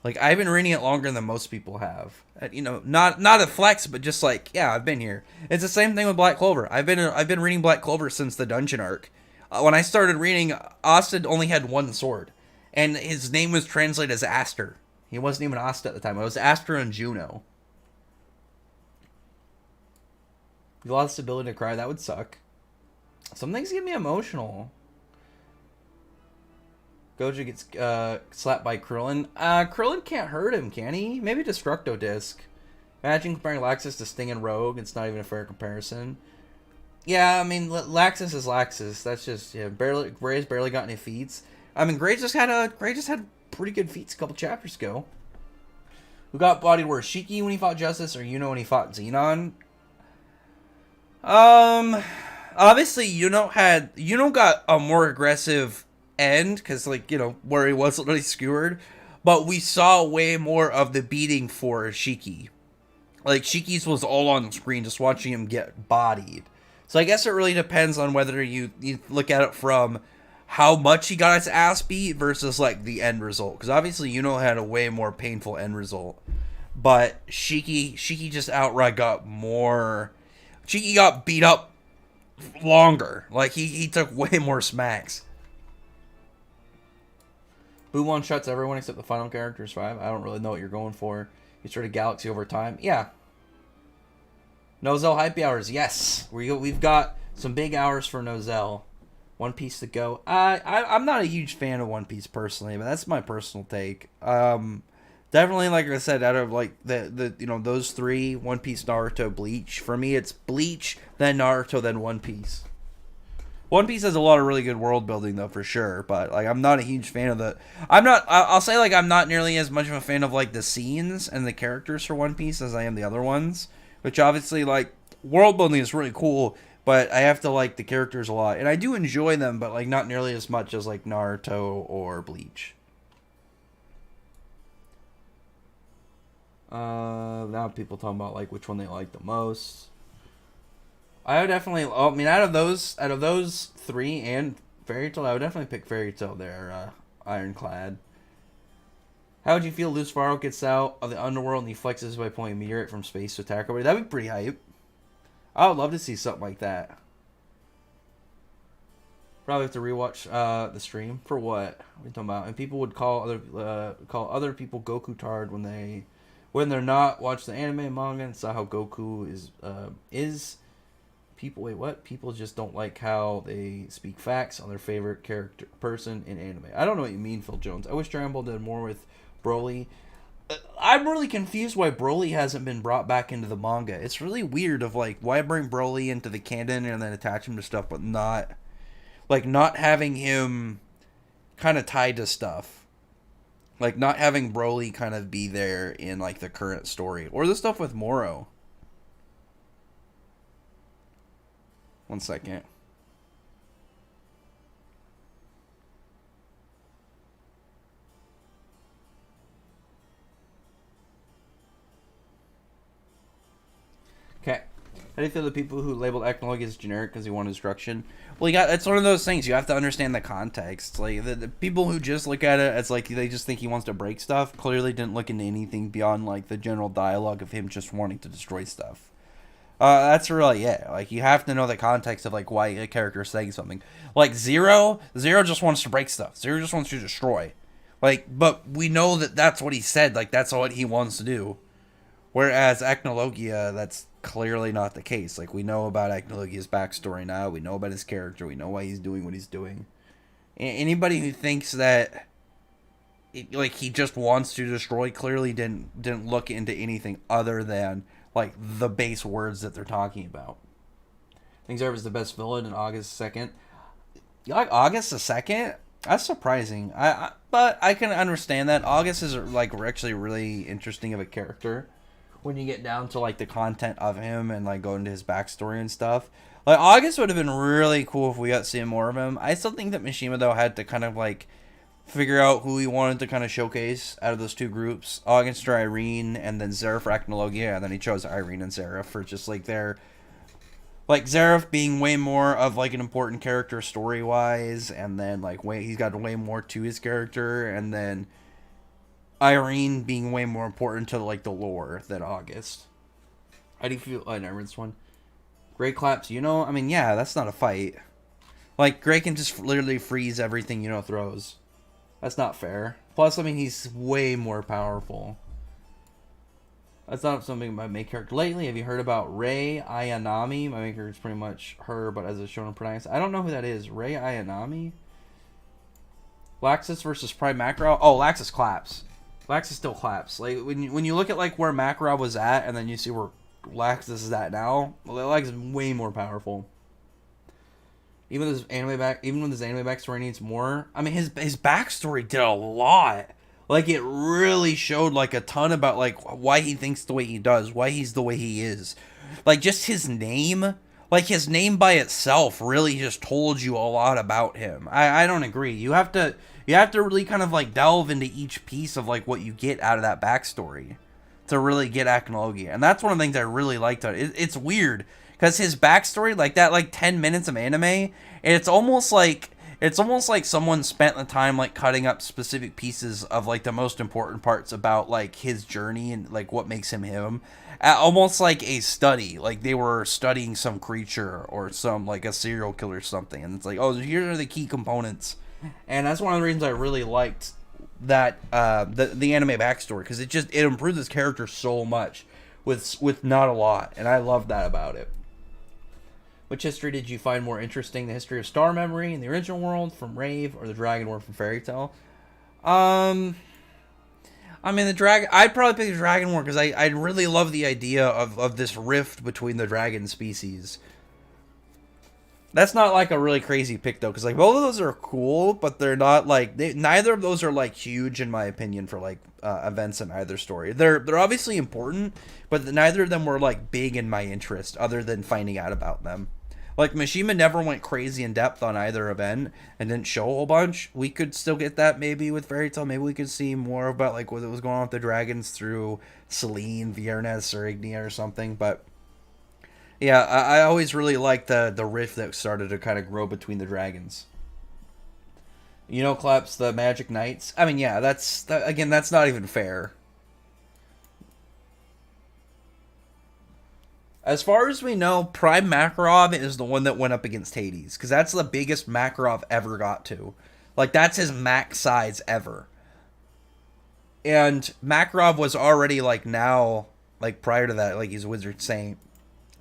Like, I've been reading it longer than most people have. You know, not a flex, but just like, yeah, I've been here. It's the same thing with Black Clover. I've been reading Black Clover since the dungeon arc. When I started reading, Asta only had one sword, and his name was translated as Aster. He wasn't even Asta at the time. It was Aster and Juno. You lost the ability to cry. That would suck. Some things get me emotional. Gojo gets slapped by Krillin. Krillin can't hurt him, can he? Maybe Destructo Disc. Imagine comparing Laxus to Sting and Rogue. It's not even a fair comparison. Yeah, I mean, Laxus is Laxus. That's just, yeah, Gray's barely got any feats. I mean, Gray just had pretty good feats a couple chapters ago. Who got bodied worse, Shiki when he fought Justice, or Yuno when he fought Xenon? Obviously, Yuno got a more aggressive end, because, like, you know, where he wasn't really skewered, but we saw way more of the beating for Shiki. Like, Shiki's was all on the screen, just watching him get bodied. So I guess it really depends on whether you look at it from how much he got his ass beat versus, like, the end result. Because obviously Yuno had a way more painful end result. But Shiki just outright got more... Shiki got beat up longer. Like, he took way more smacks. Boo one-shots everyone except the final characters 5. I don't really know what you're going for. You started Galaxy over time. Yeah. Nozel hype hours. Yes. We've got some big hours for Nozel. One Piece to go. I'm not a huge fan of One Piece personally, but that's my personal take. Definitely, like I said, out of, like, the you know, those three, One Piece, Naruto, Bleach. For me, it's Bleach, then Naruto, then One Piece. One Piece has a lot of really good world building, though, for sure. But, like, I'm not a huge fan of the... I'll say, like, I'm not nearly as much of a fan of, like, the scenes and the characters for One Piece as I am the other ones. Which, obviously, like, world building is really cool, but I have to like the characters a lot. And I do enjoy them, but, like, not nearly as much as, like, Naruto or Bleach. Now people talking about, like, which one they like the most. I would definitely. I mean, out of those three and Fairy Tail, I would definitely pick Fairy Tail there. Ironclad. How would you feel Lucifer gets out of the underworld and he flexes by pulling a meteorite from space to attack everybody? That'd be pretty hype. I would love to see something like that. Probably have to rewatch the stream for what? What are you talking about? And people would call other people Goku tard when they're not watch the anime and manga and saw how Goku is. People wait what? People just don't like how they speak facts on their favorite character person in anime. I don't know what you mean, Phil Jones. I wish Dragon Ball did more with Broly. I'm really confused why Broly hasn't been brought back into the manga. It's really weird of like why bring Broly into the canon and then attach him to stuff, but not having him kind of tied to stuff. Like not having Broly kind of be there in like the current story or the stuff with Moro. One second. Okay. How do you feel the people who labeled Ethnologue as generic because he wanted destruction? Well, it's one of those things. You have to understand the context. Like the people who just look at it as like they just think he wants to break stuff clearly didn't look into anything beyond like the general dialogue of him just wanting to destroy stuff. That's really it. Like you have to know the context of like why a character is saying something. Like Zero just wants to break stuff. Zero just wants to destroy. Like, but we know that that's what he said. Like that's what he wants to do. Whereas Ethnologia, that's clearly not the case. Like, we know about Ethnologia's backstory now. We know about his character. We know why he's doing what he's doing. Anybody who thinks that, he just wants to destroy clearly didn't look into anything other than, like, the base words that they're talking about. I think Zerv is the best villain in August 2nd. You like August the 2nd? That's surprising. But I can understand that. August is, like, actually really interesting of a character. When you get down to like the content of him and like go into his backstory and stuff, like August would have been really cool if we got to see more of him. I still think that Mishima though had to kind of like figure out who he wanted to kind of showcase out of those two groups, August or Irene, and then Zeref for Ethnologia, and then he chose Irene and Zeref for just like their like Zeref being way more of like an important character story wise, and then like he's got way more to his character, and then Irene being way more important to like the lore than August. How do you feel? I never this one. Gray claps, I mean, yeah, that's not a fight. Like Gray can just literally freeze everything throws. That's not fair. Plus, I mean, he's way more powerful. That's not something my main character lately. Have you heard about Rei Ayanami? My main character is pretty much her, but as it's shown in pronounced. I don't know who that is. Rei Ayanami? Laxus versus Prime Macro? Oh, Laxus claps. Laxus still claps. Like when you look at like where Macro was at, and then you see where Laxus is at now, Laxus is way more powerful. Even with his anime backstory needs more. I mean, his backstory did a lot. Like it really showed like a ton about like why he thinks the way he does, why he's the way he is. Like just his name. Like his name by itself really just told you a lot about him. I don't agree. You have to really kind of like delve into each piece of like what you get out of that backstory to really get Ethnologia. And that's one of the things I really liked. It's weird because his backstory, like that, like 10 minutes of anime, it's almost like someone spent the time like cutting up specific pieces of like the most important parts about like his journey and like what makes him him. Almost like a study, like they were studying some creature or some like a serial killer or something, and it's like, oh, here are the key components, and that's one of the reasons I really liked that the anime backstory, because it improved his character so much with not a lot, and I love that about it. Which history did you find more interesting, the history of Star Memory in the original world from Rave or the Dragon World from Fairy Tail? I mean, I'd probably pick the Dragon War because I really love the idea of this rift between the dragon species. That's not like a really crazy pick though, because like both of those are cool, but they're not like neither of those are like huge in my opinion for like events in either story. They're obviously important, but neither of them were like big in my interest, other than finding out about them. Like, Mishima never went crazy in depth on either event and didn't show a whole bunch. We could still get that maybe with Fairy Tail. Maybe we could see more about, like, what was going on with the dragons through Celine, Viernes, or Ignia or something. But Yeah, I always really liked the rift that started to kind of grow between the dragons. You know, Claps, the Magic Knights. I mean, yeah, again, that's not even fair. As far as we know, Prime Makarov is the one that went up against Hades, because that's the biggest Makarov ever got to. Like, that's his max size ever. And Makarov was already, like, now, like, prior to that, like, he's a Wizard Saint,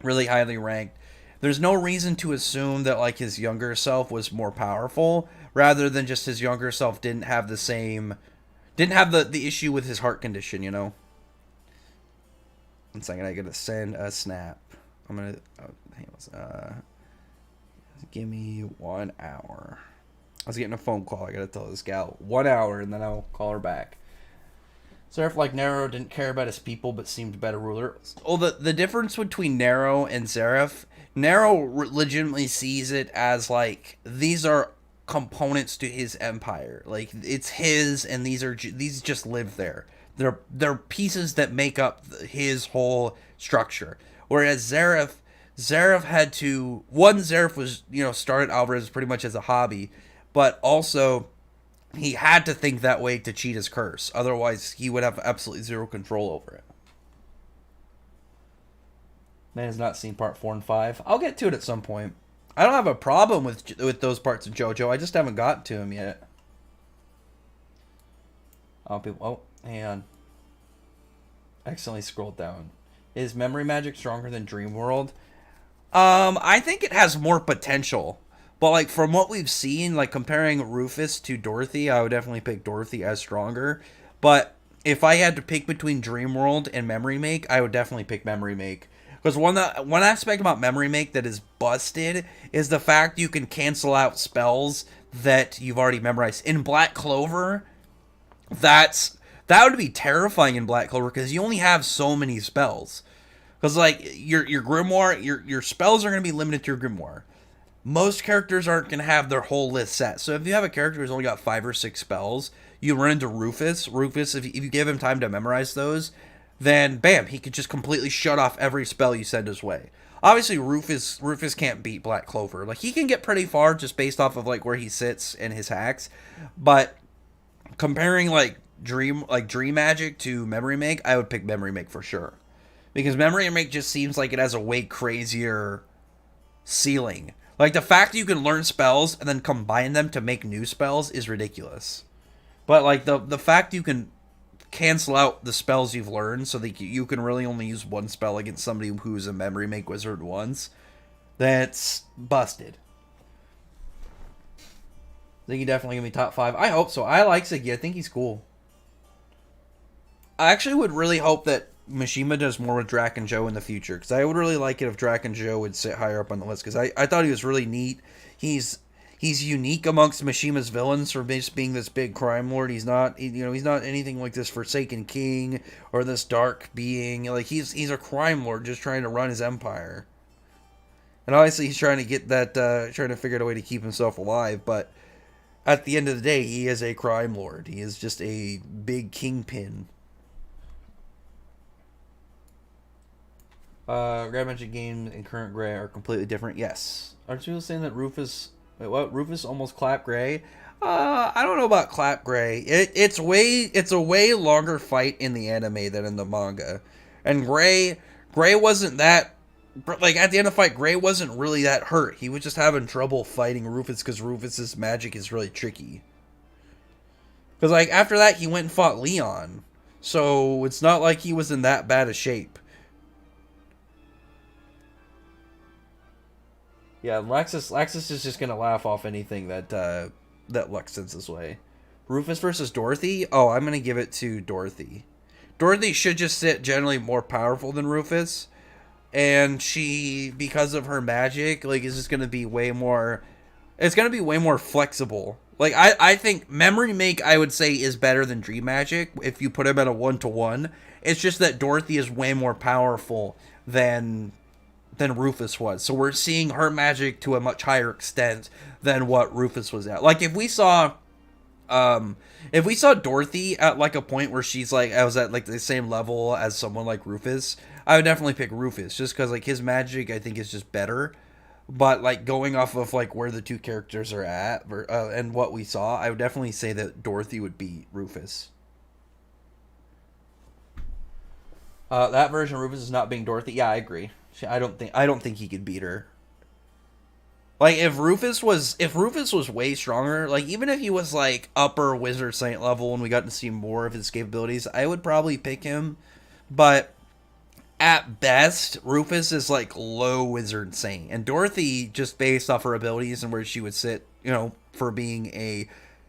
really highly ranked. There's no reason to assume that, like, his younger self was more powerful, rather than just his younger self didn't have the same, didn't have the issue with his heart condition, you know? 1 second, I gotta send a snap. I'm gonna, give me 1 hour. I was getting a phone call. I gotta tell this gal 1 hour, and then I'll call her back. Seraph, like Nero, didn't care about his people, but seemed a better ruler. Oh, the difference between Nero and Seraph, Nero legitimately sees it as, like, these are components to his empire. Like, it's his, and these just live there. They're pieces that make up his whole structure. Whereas Zareth had to, one, Zareth was, started Alvarez pretty much as a hobby, but also he had to think that way to cheat his curse. Otherwise, he would have absolutely zero control over it. Man has not seen part 4 and 5. I'll get to it at some point. I don't have a problem with those parts of JoJo. I just haven't gotten to them yet. Oh, hang on. Accidentally scrolled down. Is Memory Magic stronger than Dream World? I think it has more potential. But, like, from what we've seen, like, comparing Rufus to Dorothy, I would definitely pick Dorothy as stronger. But if I had to pick between Dream World and Memory Make, I would definitely pick Memory Make. Because one aspect about Memory Make that is busted is the fact you can cancel out spells that you've already memorized. In Black Clover, that would be terrifying in Black Clover because you only have so many spells. Because, like, your Grimoire, your spells are going to be limited to your Grimoire. Most characters aren't going to have their whole list set. So if you have a character who's only got 5 or 6 spells, you run into Rufus. Rufus, if you give him time to memorize those, then bam, he could just completely shut off every spell you send his way. Obviously, Rufus can't beat Black Clover. Like, he can get pretty far just based off of, like, where he sits and his hacks. But comparing, like, Dream Magic to Memory Make, I would pick Memory Make for sure. Because Memory Make just seems like it has a way crazier ceiling. Like, the fact that you can learn spells and then combine them to make new spells is ridiculous. But, like, the fact you can cancel out the spells you've learned so that you can really only use one spell against somebody who's a Memory Make wizard once, that's busted. Ziggy definitely gonna be top 5. I hope so. I like Ziggy. I think he's cool. I actually would really hope that Mishima does more with Drac and Joe in the future, because I would really like it if Drac and Joe would sit higher up on the list, because I thought he was really neat. He's unique amongst Mishima's villains for just being this big crime lord. He's not anything like this Forsaken King or this dark being. Like, he's a crime lord just trying to run his empire. And obviously he's trying to get that, trying to figure out a way to keep himself alive, but at the end of the day, he is a crime lord. He is just a big kingpin. Grab Magic Game and Current Gray are completely different. Yes. Aren't you saying that Rufus... Wait, what? Rufus almost clapped Gray? I don't know about clap Gray. It's a way longer fight in the anime than in the manga. And Gray wasn't that... Like, at the end of the fight, Gray wasn't really that hurt. He was just having trouble fighting Rufus because Rufus's magic is really tricky. Because, like, after that, he went and fought Leon. So, it's not like he was in that bad a shape. Yeah, Lexus is just gonna laugh off anything that Lux sends his way. Rufus versus Dorothy? Oh, I'm gonna give it to Dorothy. Dorothy should just sit generally more powerful than Rufus, and she, because of her magic, like, is just gonna be way more. It's gonna be way more flexible. Like, I think Memory Make, I would say, is better than Dream Magic if you put him at a 1-to-1. It's just that Dorothy is way more powerful than Rufus was. So we're seeing her magic to a much higher extent than what Rufus was at. Like, if we saw If we saw Dorothy at like a point where she's like, I was at like the same level as someone like Rufus, I would definitely pick Rufus just because like his magic I think is just better. But like going off of like where the two characters are at and what we saw, I would definitely say that Dorothy would beat Rufus. That version of Rufus is not being Dorothy. Yeah, I agree. I don't think he could beat her. Like if Rufus was way stronger, like even if he was like upper Wizard Saint level and we got to see more of his capabilities, I would probably pick him. But at best, Rufus is like low Wizard Saint, and Dorothy, just based off her abilities and where she would sit, you know, for being a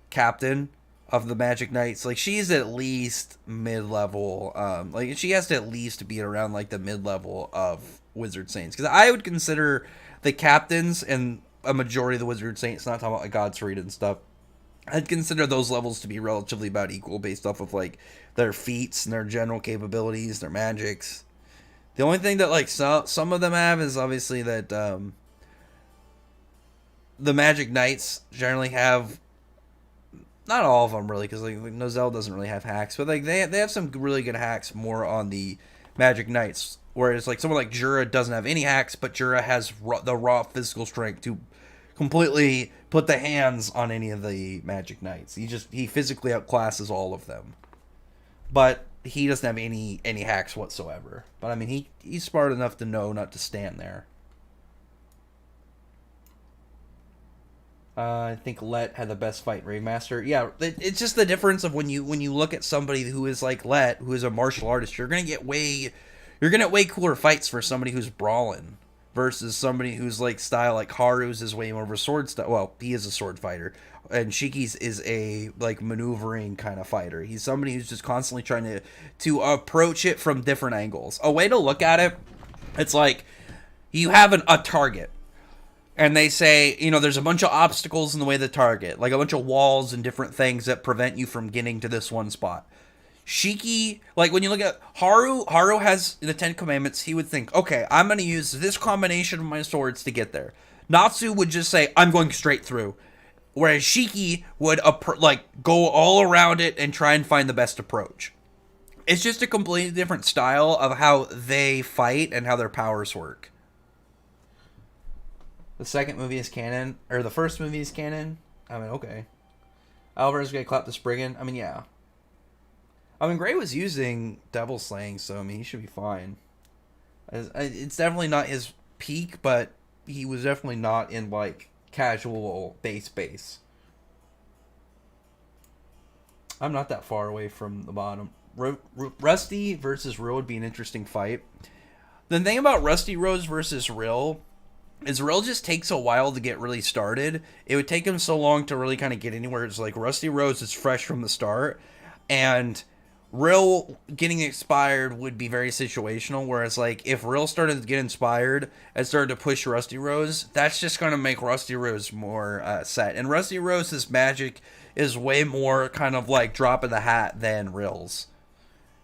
captain of the Magic Knights, like she's at least mid level. Like she has to at least be around like the mid level of Wizard Saints, because I would consider the captains and a majority of the Wizard Saints, not talking about like Godsreed and stuff, I'd consider those levels to be relatively about equal based off of like their feats and their general capabilities, their magics. The only thing that like some of them have is obviously that the Magic Knights generally have, not all of them really, because like Nozel doesn't really have hacks, but like they have some really good hacks more on the Magic Knights. Whereas like someone like Jura doesn't have any hacks, but Jura has the raw physical strength to completely put the hands on any of the Magic Knights. He physically outclasses all of them, but he doesn't have any hacks whatsoever. But I mean, he's smart enough to know not to stand there. I think Let had the best fight remaster. Yeah, it's just the difference of when you look at somebody who is like Let, who is a martial artist, you're gonna get way cooler fights for somebody who's brawling versus somebody who's like style like Haru's is way more of a sword style. Well, he is a sword fighter, and Shiki's is a like maneuvering kind of fighter. He's somebody who's just constantly trying to approach it from different angles. A way to look at it, it's like you have a target. And they say, you know, there's a bunch of obstacles in the way of the target, like a bunch of walls and different things that prevent you from getting to this one spot. Shiki, like when you look at Haru has the 10 Commandments. He would think, okay, I'm going to use this combination of my swords to get there. Natsu would just say, I'm going straight through. Whereas Shiki would like go all around it and try and find the best approach. It's just a completely different style of how they fight and how their powers work. The second movie is canon, or the first movie is canon. I mean, okay. Alvarez gonna clap the Spriggan. I mean, yeah. I mean, Gray was using Devil Slaying, so I mean, he should be fine. It's definitely not his peak, but he was definitely not in like casual base. I'm not that far away from the bottom. Rusty versus Rill would be an interesting fight. The thing about Rusty Rose versus Rill is Rill just takes a while to get really started. It would take him so long to really kind of get anywhere. It's like Rusty Rose is fresh from the start, and Rill getting expired would be very situational. Whereas like if Rill started to get inspired and started to push Rusty Rose, that's just going to make Rusty Rose more set. And Rusty Rose's magic is way more kind of like drop of the hat than Rill's.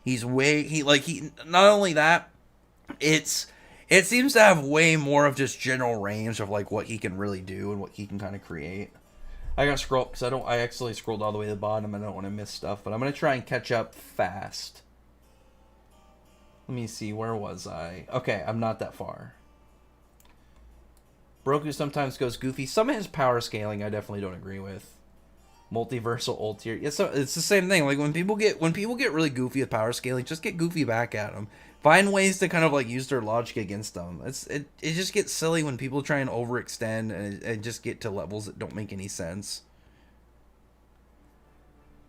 Not only that, it seems to have way more of just general range of like what he can really do and what he can kind of create. I gotta scroll because I actually scrolled all the way to the bottom. I don't want to miss stuff, but I'm gonna try and catch up fast. Let me see, where was I? Okay, I'm not that far. Broku sometimes goes goofy. Some of his power scaling I definitely don't agree with. Multiversal Ultier. It's the same thing. Like when people get really goofy with power scaling, just get goofy back at them. Find ways to kind of like use their logic against them. It just gets silly when people try and overextend and just get to levels that don't make any sense.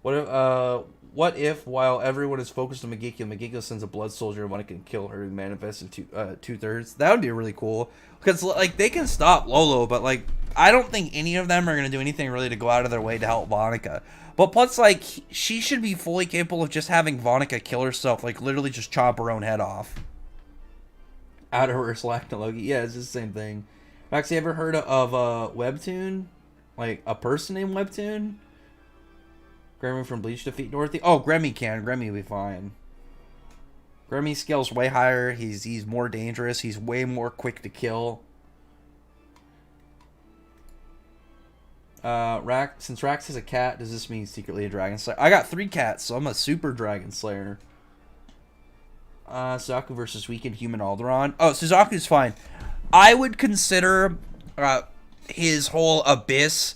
What if while everyone is focused on Megiko sends a blood soldier and one can kill her and manifest in two-thirds? That would be really cool. Because like they can stop Lolo, but like I don't think any of them are gonna do anything really to go out of their way to help Vonica. But plus, like, she should be fully capable of just having Vonica kill herself, like, literally just chop her own head off. Out of her Loki. Yeah, it's just the same thing. Max, you ever heard of a Webtoon? Like, a person named Webtoon? Grammy from Bleach defeat Dorothy? Oh, Grammy can. Grammy will be fine. Grammy scale's way higher. He's more dangerous. He's way more quick to kill. Since Rax is a cat, does this mean he's secretly a dragon slayer? I got 3 cats, so I'm a super dragon slayer. Suzaku versus weakened human Alderaan. Oh, Suzaku's fine. I would consider his whole Abyss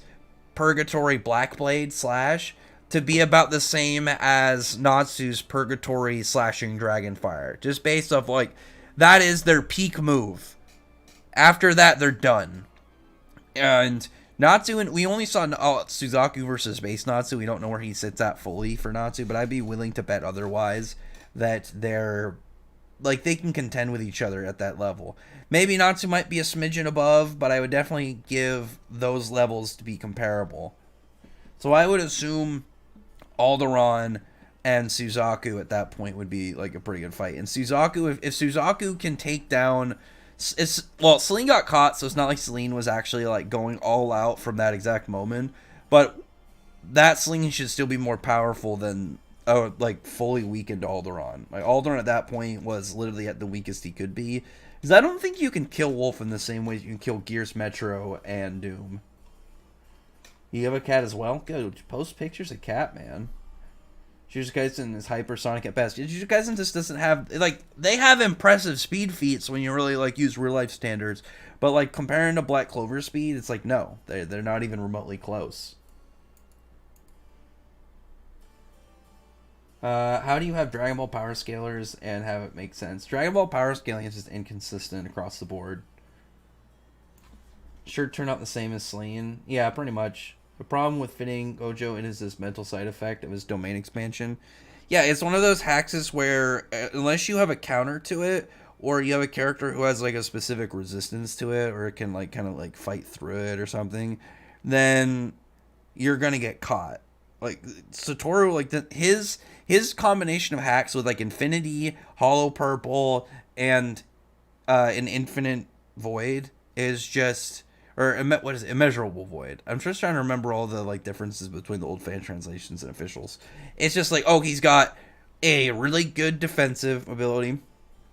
Purgatory Blackblade slash to be about the same as Natsu's Purgatory Slashing Dragonfire. Just based off, like, that is their peak move. After that, they're done. And Natsu, and we only saw Suzaku versus base Natsu. We don't know where he sits at fully for Natsu, but I'd be willing to bet otherwise that they're, like, they can contend with each other at that level. Maybe Natsu might be a smidgen above, but I would definitely give those levels to be comparable. So I would assume Alderaan and Suzaku at that point would be like a pretty good fight. And Suzaku, if Suzaku can take down, Celine got caught, so it's not like Celine was actually like going all out from that exact moment. But that Celine should still be more powerful than like fully weakened Alderaan. Like Alderaan at that point was literally at the weakest he could be. Because I don't think you can kill Wolf in the same way you can kill Gears Metro and Doom. You have a cat as well? Good. Post pictures of cat, man. Jujutsu Kaisen is hypersonic at best. Jujutsu Kaisen just doesn't have, like, they have impressive speed feats when you really, like, use real life standards. But, like, comparing to Black Clover speed, it's like, no. They're not even remotely close. How do you have Dragon Ball power scalers and have it make sense? Dragon Ball power scaling is just inconsistent across the board. Sure, turn out the same as Celine. Yeah, pretty much. The problem with fitting Gojo in is this mental side effect of his domain expansion. Yeah, it's one of those hacks where unless you have a counter to it, or you have a character who has like a specific resistance to it, or it can like kind of like fight through it or something, then you're gonna get caught. Like Satoru, like his combination of hacks with like Infinity, Hollow Purple, and an Infinite Void is just. Or, what is it? Immeasurable Void. I'm just trying to remember all the, like, differences between the old fan translations and officials. It's just like, oh, he's got a really good defensive ability.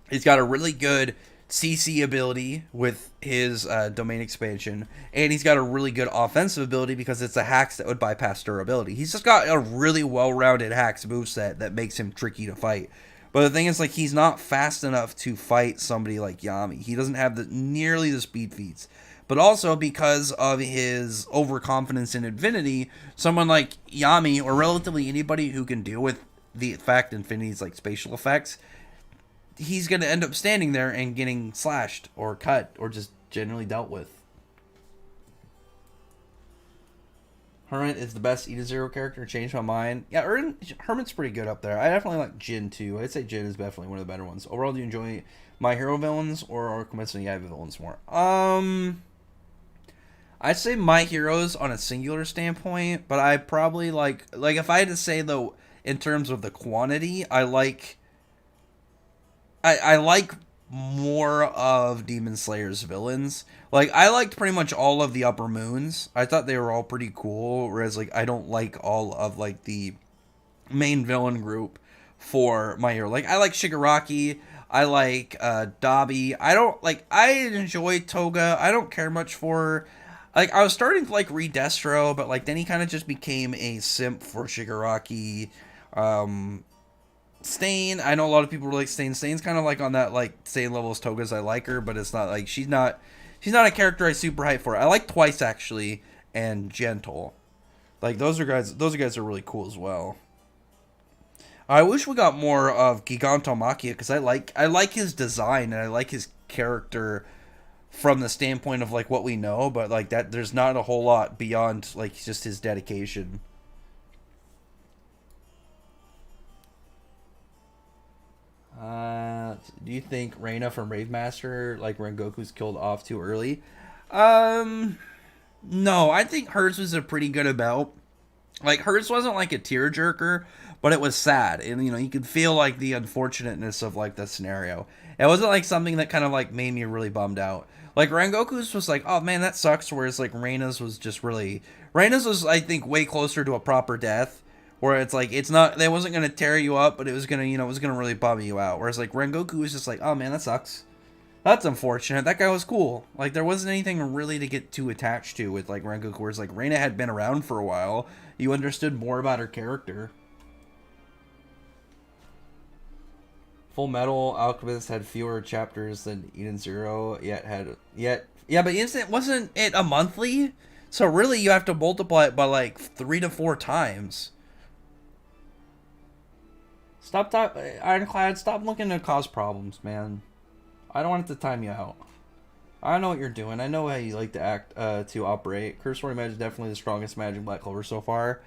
He's got a really good CC ability with his domain expansion. And he's got a really good offensive ability because it's a hacks that would bypass durability. He's just got a really well-rounded hacks moveset that makes him tricky to fight. But the thing is, like, he's not fast enough to fight somebody like Yami. He doesn't have nearly the speed feats. But also because of his overconfidence in Infinity, someone like Yami, or relatively anybody who can deal with the fact Infinity's like spatial effects, he's going to end up standing there and getting slashed or cut or just generally dealt with. Hermit is the best Eda Zero character. Changed my mind. Yeah, Hermit's pretty good up there. I definitely like Jinn too. I'd say Jinn is definitely one of the better ones. Overall, do you enjoy My Hero villains or Kimetsu no Yaiba villains more? I'd say My Heroes on a singular standpoint, but I probably like if I had to say though in terms of the quantity, I like more of Demon Slayer's villains. Like I liked pretty much all of the Upper Moons. I thought they were all pretty cool, whereas like I don't like all of like the main villain group for My Hero. Like I like Shigaraki, I like Dabi. I enjoy Toga. I don't care much for. Like, I was starting to, like, read Destro, but, like, then he kind of just became a simp for Shigaraki. Stain, I know a lot of people like Stain. Stain's kind of, like, on that, like, same level as Toga's. I like her, but it's not, like, she's not a character I super hype for. I like Twice, actually, and Gentle. Like, those guys are really cool as well. I wish we got more of Gigantomachia, because I like his design, and I like his character from the standpoint of like what we know, but like that there's not a whole lot beyond like just his dedication. Do you think Reina from Rave Master like Rengoku's killed off too early? No, I think hers was a pretty good amount. Like hers wasn't like a tearjerker, but it was sad, and you know you could feel like the unfortunateness of like the scenario. It wasn't like something that kind of like made me really bummed out. Like, Rengoku's was like, oh man, that sucks, whereas, like, Reina's was just really... Reina's was, I think, way closer to a proper death, where it's like, it's not... They wasn't going to tear you up, but it was going to, you know, it was going to really bum you out. Whereas, like, Rengoku was just like, oh man, that sucks. That's unfortunate. That guy was cool. Like, there wasn't anything really to get too attached to with, like, Rengoku, whereas, like, Reina had been around for a while. You understood more about her character. Full Metal Alchemist had fewer chapters than Eden Zero, yeah, but wasn't it a monthly? So really, you have to multiply it by like 3 to 4 times. Ironclad, stop looking to cause problems, man. I don't want it to time you out. I know what you're doing. I know how you like to operate. Cursory Magic is definitely the strongest magic Black Clover so far.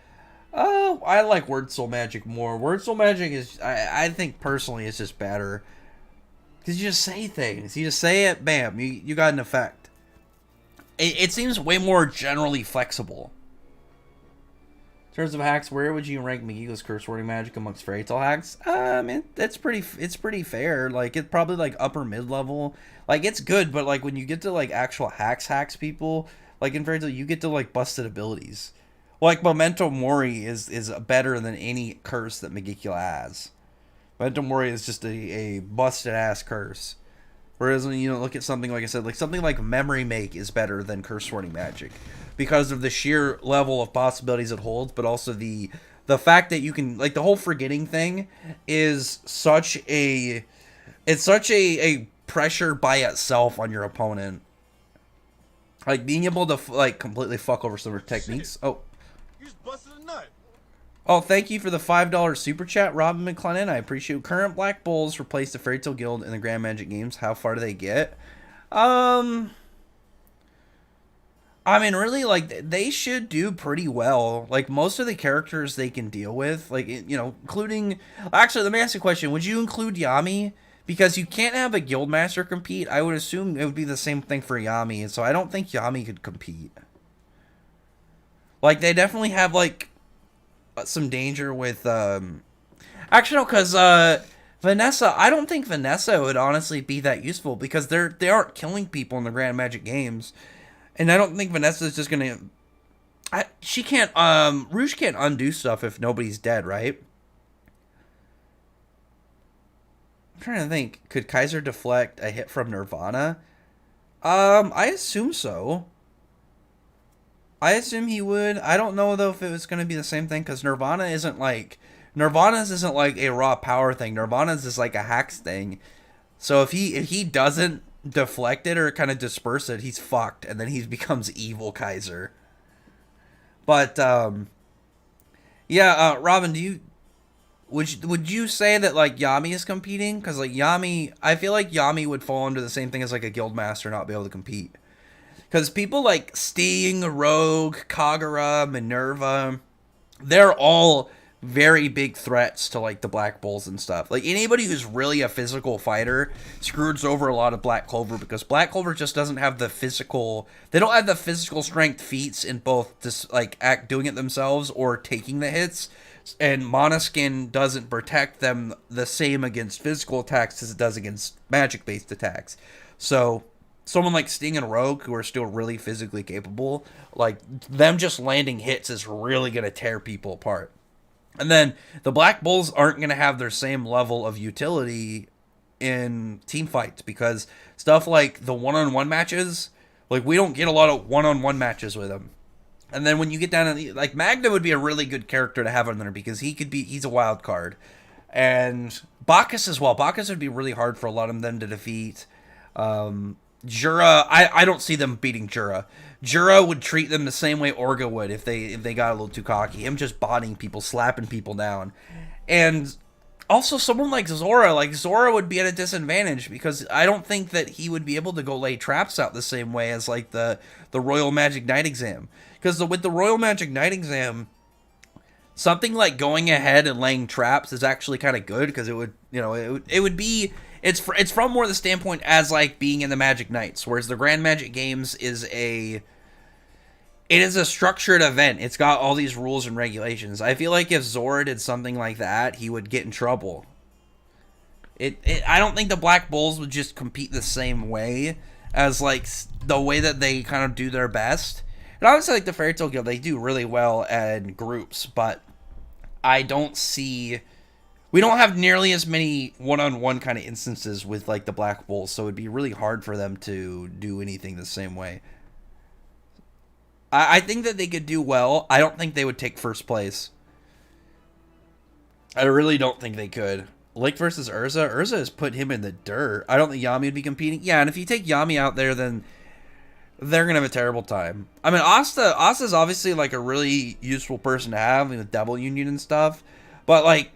Oh, I like Word Soul Magic more. Word Soul Magic is, I think personally, it's just better. Because you just say things. You just say it, bam, you got an effect. It seems way more generally flexible. In terms of hacks, where would you rank Megiko's Curse Wording Magic amongst Fairy Tail hacks? It's pretty fair. Like, it's probably like upper mid level. Like, it's good, but like when you get to like actual hacks people, like in Fairy Tail, you get to like busted abilities. Like, Memento Mori is better than any curse that Megicula has. Memento Mori is just a busted-ass curse. Whereas when you look at something, like I said, like something like Memory Make is better than Curse Wording Magic. Because of the sheer level of possibilities it holds, but also the fact that you can, like, the whole forgetting thing is such a pressure by itself on your opponent. Like, being able to, like, completely fuck over some of their techniques. Oh. You just busted a nut. Oh, thank you for the $5 super chat, Robin McClennan. I appreciate it. Current Black Bulls replace the Fairy Tail Guild in the Grand Magic games. How far do they get? I mean, really, like, they should do pretty well. Like, most of the characters they can deal with, like, including... Actually, let me ask you a question. Would you include Yami? Because you can't have a Guildmaster compete. I would assume it would be the same thing for Yami, so I don't think Yami could compete. Like, they definitely have, like, some danger with, Actually, no, because, Vanessa, I don't think Vanessa would honestly be that useful, because they aren't killing people in the Grand Magic games. And I don't think Vanessa's just gonna... she can't, Rouge can't undo stuff if nobody's dead, right? I'm trying to think. Could Kaiser deflect a hit from Nirvana? I assume so. I assume he would. I don't know, though, if it was going to be the same thing, because Nirvana's isn't like a raw power thing. Nirvana's is like a hacks thing. So if he doesn't deflect it or kind of disperse it, he's fucked, and then he becomes evil Kaiser. But, yeah, Robin, would you say that, like, Yami is competing? Because, like, Yami, I feel like Yami would fall under the same thing as, like, a Guildmaster, not be able to compete. Because people like Sting, Rogue, Kagura, Minerva, they're all very big threats to, like, the Black Bulls and stuff. Like, anybody who's really a physical fighter screws over a lot of Black Clover, because Black Clover just doesn't have the physical... They don't have the physical strength feats in both just, like, doing it themselves or taking the hits. And Monoskin doesn't protect them the same against physical attacks as it does against magic-based attacks. So... someone like Sting and Rogue, who are still really physically capable, like, them just landing hits is really going to tear people apart. And then the Black Bulls aren't going to have their same level of utility in team fights, because stuff like the one-on-one matches, like, we don't get a lot of one-on-one matches with them. And then when you get down to, like, Magna would be a really good character to have on there, because he's a wild card. And Bacchus as well. Bacchus would be really hard for a lot of them to defeat. Jura, I don't see them beating Jura. Jura would treat them the same way Orga would if they got a little too cocky. Him just botting people, slapping people down. And also someone like Zora would be at a disadvantage, because I don't think that he would be able to go lay traps out the same way as, like, the Royal Magic Night Exam. Because with the Royal Magic Night Exam, something like going ahead and laying traps is actually kind of good, because it would be... It's from more the standpoint as, like, being in the Magic Nights, whereas the Grand Magic Games is a structured event. It's got all these rules and regulations. I feel like if Zora did something like that, he would get in trouble. I don't think the Black Bulls would just compete the same way as, like, the way that they kind of do their best. And obviously, like, the Fairy Tail Guild, they do really well in groups, but I don't see We don't have nearly as many one-on-one kind of instances with like the Black Bulls, so it'd be really hard for them to do anything the same way. I think that they could do well. I don't think they would take first place. I really don't think they could. Lake versus Urza. Urza has put him in the dirt. I don't think Yami would be competing. Yeah, and if you take Yami out there, then they're gonna have a terrible time. I mean, Asta's obviously like a really useful person to have with Devil Union and stuff. But like,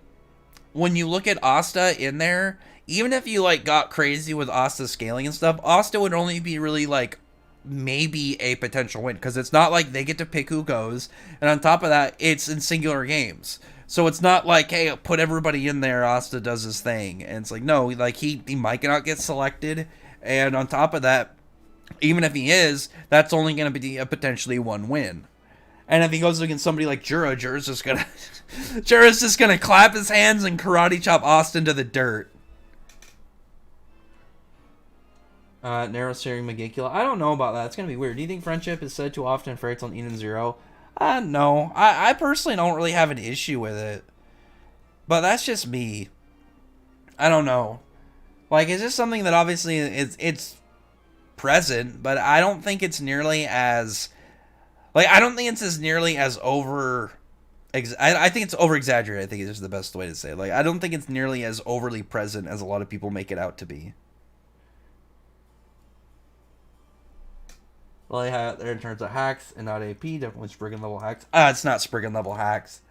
when you look at Asta in there, even if you like got crazy with Asta scaling and stuff, Asta would only be really like maybe a potential win, because it's not like they get to pick who goes, and on top of that, it's in singular games. So it's not like, hey, put everybody in there, Asta does his thing. And it's like, no, like he might not get selected, and on top of that, even if he is, that's only going to be a potentially one win. And if he goes against somebody like Jura, Jura's just gonna clap his hands and karate chop Austin to the dirt. Narrow steering Megicula. I don't know about that. It's gonna be weird. Do you think friendship is said too often in Fairy Tail and Eden Zero? No. I personally don't really have an issue with it. But that's just me. I don't know. Like, it's just something that obviously it's present, but I don't think it's nearly as... Like, I don't think it's as nearly as over... I think it's over-exaggerated, I think is the best way to say it. Like, I don't think it's nearly as overly present as a lot of people make it out to be. Well, yeah, there in terms of hacks and not AP, definitely Spriggan level hacks. It's not Spriggan level hacks.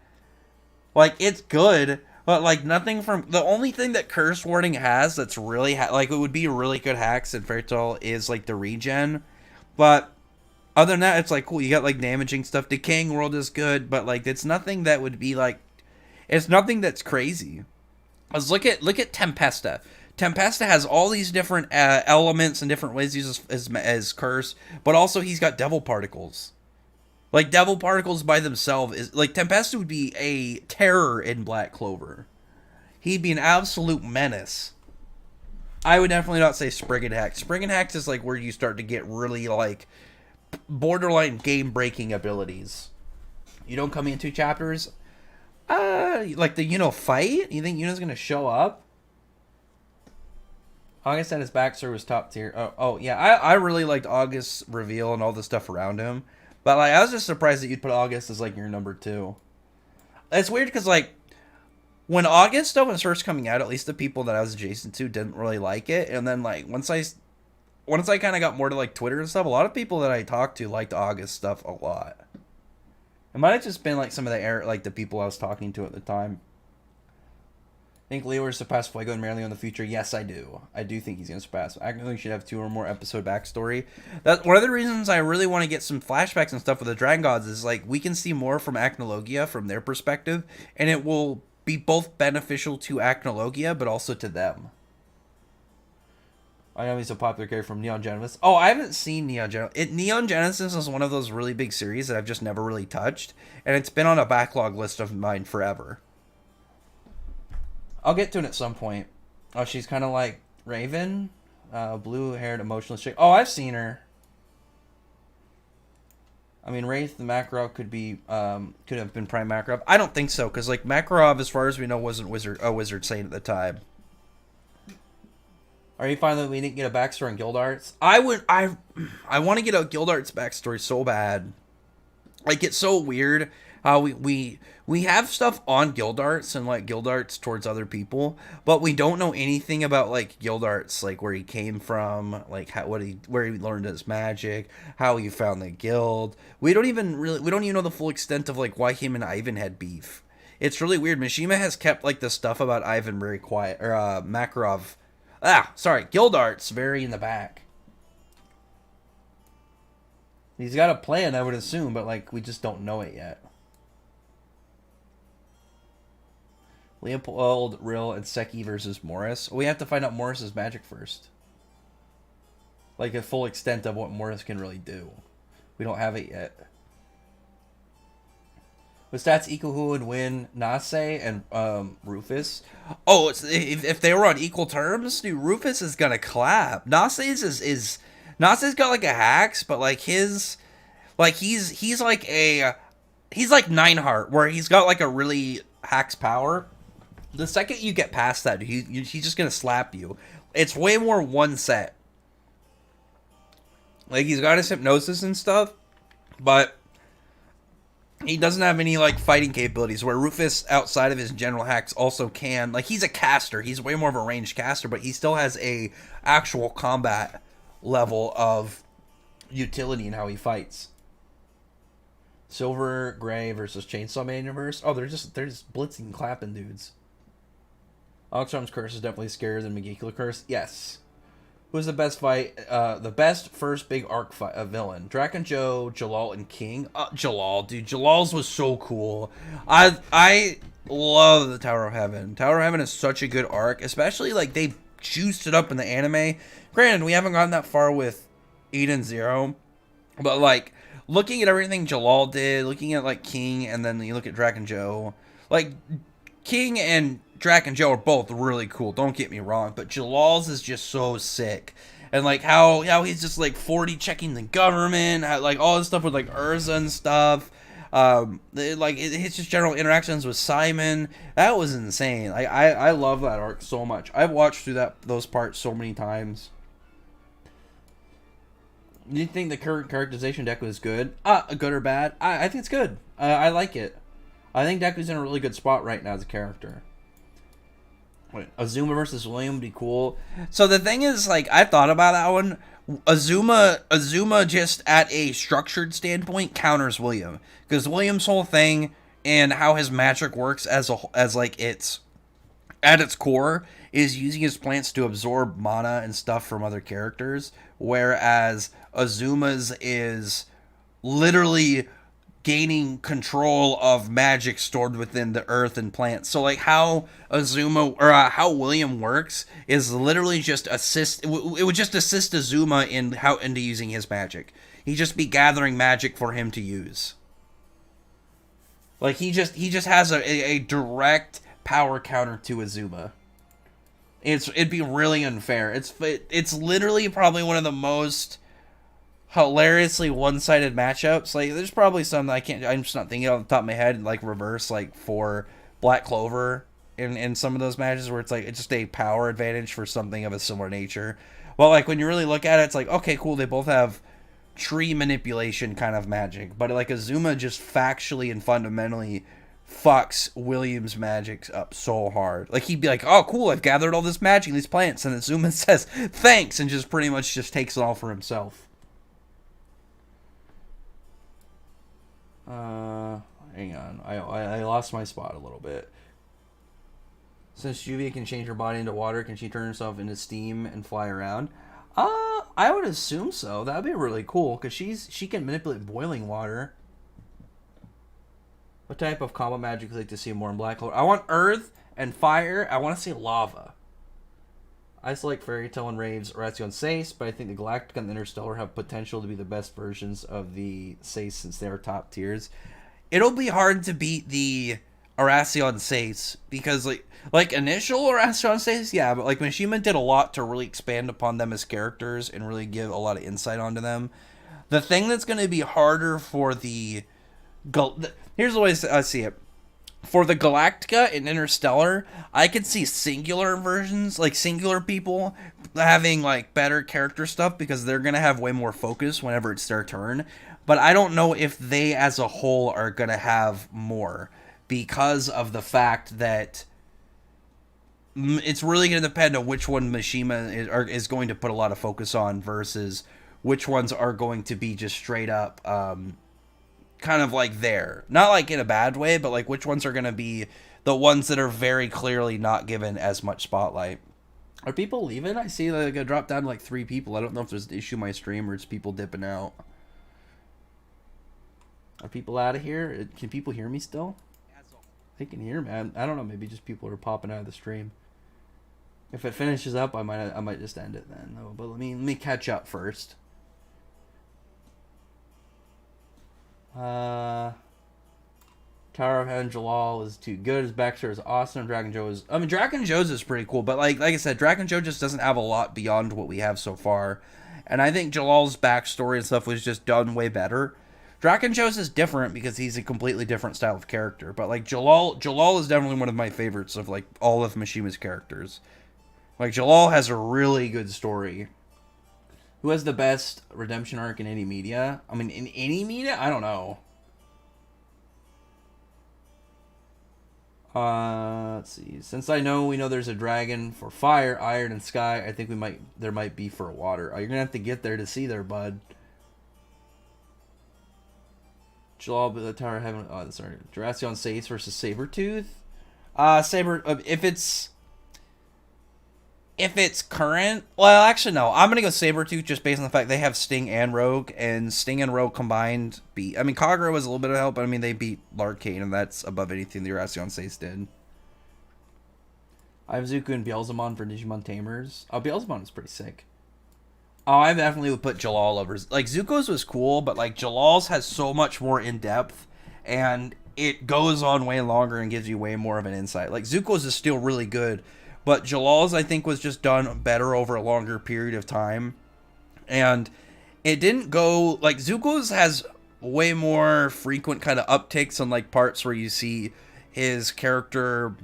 Like, it's good, but like nothing from... The only thing that Curse Warding has that's really... like, it would be really good hacks in Fairy Tail is like the regen. But other than that, it's like, cool, you got like damaging stuff. Decaying World is good, but like it's nothing that would be like... It's nothing that's crazy. Let's look at Tempesta. Tempesta has all these different elements and different ways to use as curse, but also he's got devil particles. Like, devil particles by themselves is like, Tempesta would be a terror in Black Clover. He'd be an absolute menace. I would definitely not say Spriggan Hacks. Spriggan Hacks is like where you start to get really like borderline game breaking abilities. You don't come in 2 chapters. Like the Yuno fight? You think Yuno's gonna show up? August and his backstory was top tier. Oh yeah, I really liked August's reveal and all the stuff around him. But like, I was just surprised that you'd put August as like your number 2. It's weird because like, when August stuff was first coming out, at least the people that I was adjacent to didn't really like it. And then like, once I kind of got more to like Twitter and stuff, a lot of people that I talked to liked August stuff a lot. It might have just been like some of the people I was talking to at the time. Think Leo will surpass Fuego and Merely in the future? Yes, I do. I do think he's going to surpass. I think he should have 2 or more episode backstory. That's one of the reasons I really want to get some flashbacks and stuff with the Dragon Gods is like we can see more from Acnologia from their perspective, and it will be both beneficial to Acnologia but also to them. I know he's a popular character from Neon Genesis. Oh, I haven't seen Neon Genesis. Neon Genesis is one of those really big series that I've just never really touched, and it's been on a backlog list of mine forever. I'll get to it at some point. Oh, she's kind of like Raven, blue-haired, emotionless chick. Oh, I've seen her. I mean, Wraith the Makarov could have been Prime Makarov. I don't think so, because like Makarov, as far as we know, wasn't Wizard Saint at the time. Are you fine that we didn't get a backstory on Guild Arts? I want to get a Guild Arts backstory so bad. Like, it's so weird how we have stuff on Guild Arts and like Guild Arts towards other people, but we don't know anything about like Guild Arts, like where he came from, like where he learned his magic, how he found the guild. We don't even know the full extent of like why him and Ivan had beef. It's really weird. Mishima has kept like the stuff about Ivan very quiet, or Makarov. Guild Arts very in the back. He's got a plan, I would assume, but like we just don't know it yet. Leopold, Rill, and Seki versus Morris. We have to find out Morris's magic first. Like the full extent of what Morris can really do. We don't have it yet. With stats, Ikuhu would win Nase and Rufus. Oh, if they were on equal terms, dude, Rufus is gonna clap. Nase's Nase's got like a hacks, but like he's like Nineheart, where he's got like a really hacks power. The second you get past that, he's just gonna slap you. It's way more one set. Like, he's got his hypnosis and stuff, but he doesn't have any, like, fighting capabilities, where Rufus, outside of his general hacks, also can. Like, he's a caster. He's way more of a ranged caster, but he still has a actual combat level of utility in how he fights. Silver Gray versus Chainsaw Man universe. Oh, they're just blitzing and clapping dudes. Oxarm's Curse is definitely scarier than Megicula Curse. Yes. Who's the best fight? The best first big arc fight, villain. Draken Joe, Jalal, and King. Jalal, dude. Jalal's was so cool. I love the Tower of Heaven. Tower of Heaven is such a good arc, especially like they juiced it up in the anime. Granted, we haven't gotten that far with Eden Zero, but like looking at everything Jalal did, looking at like King, and then you look at Draken Joe, like King and Draken Joe are both really cool, don't get me wrong, but Jalal's is just so sick. And like how he's just like 40 checking the government, like all this stuff with like Urza and stuff. His just general interactions with Simon, that was insane. I love that arc so much. I've watched through those parts so many times. Do you think the current characterization Deku is good? Good or bad? I think it's good. I like it. I think Deku's in a really good spot right now as a character. Wait, Azuma versus William would be cool. So the thing is, like, I thought about that one. Azuma just at a structured standpoint counters William, because William's whole thing and how his magic works at its core is using his plants to absorb mana and stuff from other characters, whereas Azuma's is literally gaining control of magic stored within the earth and plants. So like how how William works is literally just it would just assist Azuma into using his magic. He'd just be gathering magic for him to use. Like he just has a direct power counter to Azuma. It'd be really unfair. It's literally probably one of the most hilariously one-sided matchups. Like, there's probably some that I'm just not thinking off the top of my head, like reverse, like for Black Clover in some of those matches where it's like it's just a power advantage for something of a similar nature. Well, like when you really look at it, it's like, okay, cool, they both have tree manipulation kind of magic, but like Azuma just factually and fundamentally fucks William's magic up so hard. Like he'd be like, oh cool, I've gathered all this magic in these plants, and Azuma says thanks and just pretty much just takes it all for himself. Hang on. I lost my spot a little bit. Since Juvia can change her body into water, can she turn herself into steam and fly around? I would assume so. That'd be really cool, because she can manipulate boiling water. What type of combo magic would you like to see more in Black Clover? I want earth and fire. I want to see lava. I select Fairy Tail and Raves, Horatio and Sace, but I think the Galactica and the Interstellar have potential to be the best versions of the Sace since they are top tiers. It'll be hard to beat the Horatio and Sace because like initial Horatio and Sace, yeah, but like Mishima did a lot to really expand upon them as characters and really give a lot of insight onto them. The thing that's going to be harder for here's the way I see it. For the Galactica and Interstellar, I could see singular versions, like singular people having like better character stuff because they're going to have way more focus whenever it's their turn. But I don't know if they as a whole are going to have more because of the fact that it's really going to depend on which one Mishima is going to put a lot of focus on versus which ones are going to be just straight up kind of like there. Not like in a bad way, but like which ones are going to be the ones that are very clearly not given as much spotlight. Are people leaving? I see like I dropped down to like 3 people. I don't know if there's an issue in my stream or it's people dipping out. Are people out of here? Can people hear me still? They can hear me. I don't know. Maybe just people are popping out of the stream. If it finishes up, I might just end it then. No, but let me catch up first. Tower of Heaven Jalal is too good. His backstory is awesome. Draken Joe's is pretty cool, but like I said, Draken Joe just doesn't have a lot beyond what we have so far. And I think Jalal's backstory and stuff was just done way better. Drakenchos is different because he's a completely different style of character. But like Jalal is definitely one of my favorites of like all of Mishima's characters. Like Jalal has a really good story. Who has the best redemption arc in any media? I mean, in any media? I don't know. Let's see. Since we know there's a dragon for fire, iron, and sky, I think there might be for water. Oh, you're gonna have to get there to see there, bud. Jalal, the Tower of Heaven. Oh, sorry. Jurassion Sace versus Sabretooth. If it's current, well, actually no. I'm gonna go Sabretooth just based on the fact they have Sting and Rogue, and Sting and Rogue combined beat. I mean, Kagura was a little bit of help, but I mean they beat Larkane, and that's above anything the Jurassion Sace did. I have Zuko and Beelzemon for Digimon Tamers. Oh, Beelzemon is pretty sick. Oh, I definitely would put Jalal over. Like Zuko's was cool, but like Jalal's has so much more in depth, and it goes on way longer and gives you way more of an insight. Like Zuko's is still really good. But Jalal's, I think, was just done better over a longer period of time. And it didn't go... Like, Zuko's has way more frequent kind of upticks on, like, parts where you see his character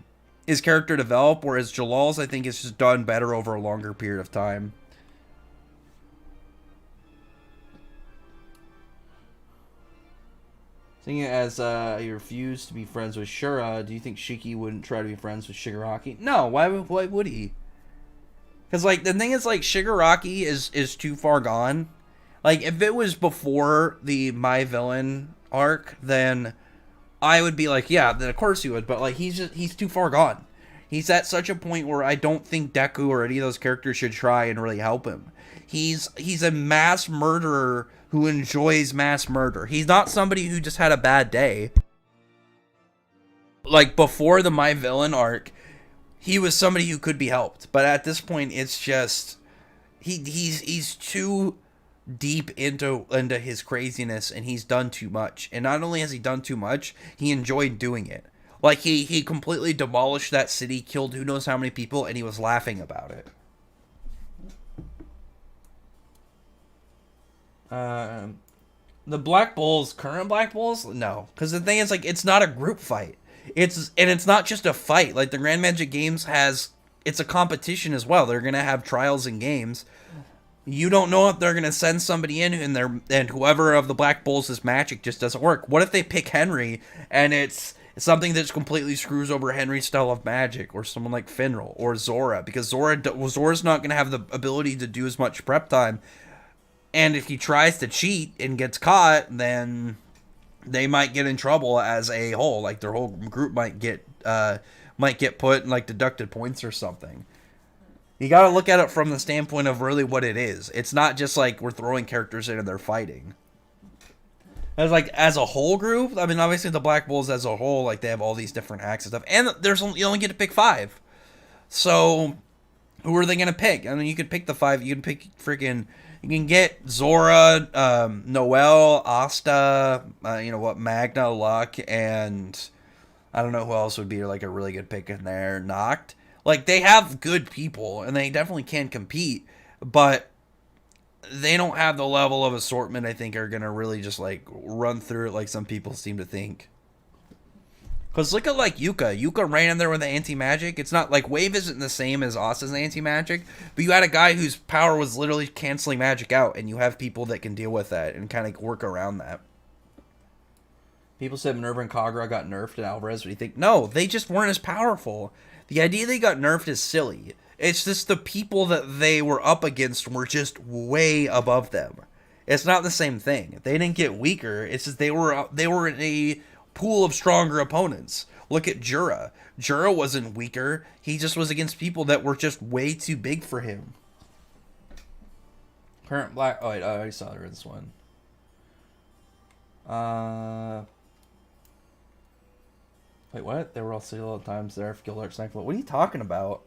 develop. Whereas Jalal's, I think, is just done better over a longer period of time. Seeing it as you refuse to be friends with Shura, do you think Shiki wouldn't try to be friends with Shigaraki? No, why would he? Because, like, the thing is, like, Shigaraki is too far gone. Like, if it was before the My Villain arc, then I would be like, yeah, then of course he would. But, like, he's too far gone. He's at such a point where I don't think Deku or any of those characters should try and really help him. He's a mass murderer who enjoys mass murder. He's not somebody who just had a bad day. Like, before the My Villain arc, he was somebody who could be helped. But at this point, it's just... He's too deep into his craziness, and he's done too much. And not only has he done too much, he enjoyed doing it. Like, he completely demolished that city, killed who knows how many people, and he was laughing about it. The Black Bulls, current Black Bulls? No. Because the thing is, like, it's not a group fight. It's not just a fight. Like, the Grand Magic Games it's a competition as well. They're going to have trials and games. You don't know if they're going to send somebody in and whoever of the Black Bulls' magic just doesn't work. What if they pick Henry and it's something that completely screws over Henry's style of magic, or someone like Finral or Zora, because Zora's not going to have the ability to do as much prep time. And if he tries to cheat and gets caught, then they might get in trouble as a whole. Like, their whole group might get put in, like, deducted points or something. You got to look at it from the standpoint of really what it is. It's not just like we're throwing characters in and they're fighting. As a whole group, I mean, obviously the Black Bulls as a whole, like, they have all these different acts and stuff. And you only get to pick 5. So, who are they going to pick? I mean, you could pick the 5. You can pick freaking... You can get Zora, Noel, Asta, Magna, Luck, and I don't know who else would be like a really good pick in there. Noct. Like, they have good people, and they definitely can compete, but they don't have the level of assortment I think are going to really just, like, run through it like some people seem to think. Because look at, like, Yuka. Yuka ran in there with the anti-magic. It's not, like, Wave isn't the same as Asta's anti-magic, but you had a guy whose power was literally canceling magic out, and you have people that can deal with that and kind of work around that. People said Minerva and Kagura got nerfed in Alvarez. What do you think? No, they just weren't as powerful. The idea they got nerfed is silly. It's just the people that they were up against were just way above them. It's not the same thing. They didn't get weaker. It's just they were in a pool of stronger opponents. Look at Jura. Jura wasn't weaker. He just was against people that were just way too big for him. Current Black... Oh, wait, I already saw this one. Wait, what? They were all single times there for Guild Arts Nightfall. What are you talking about?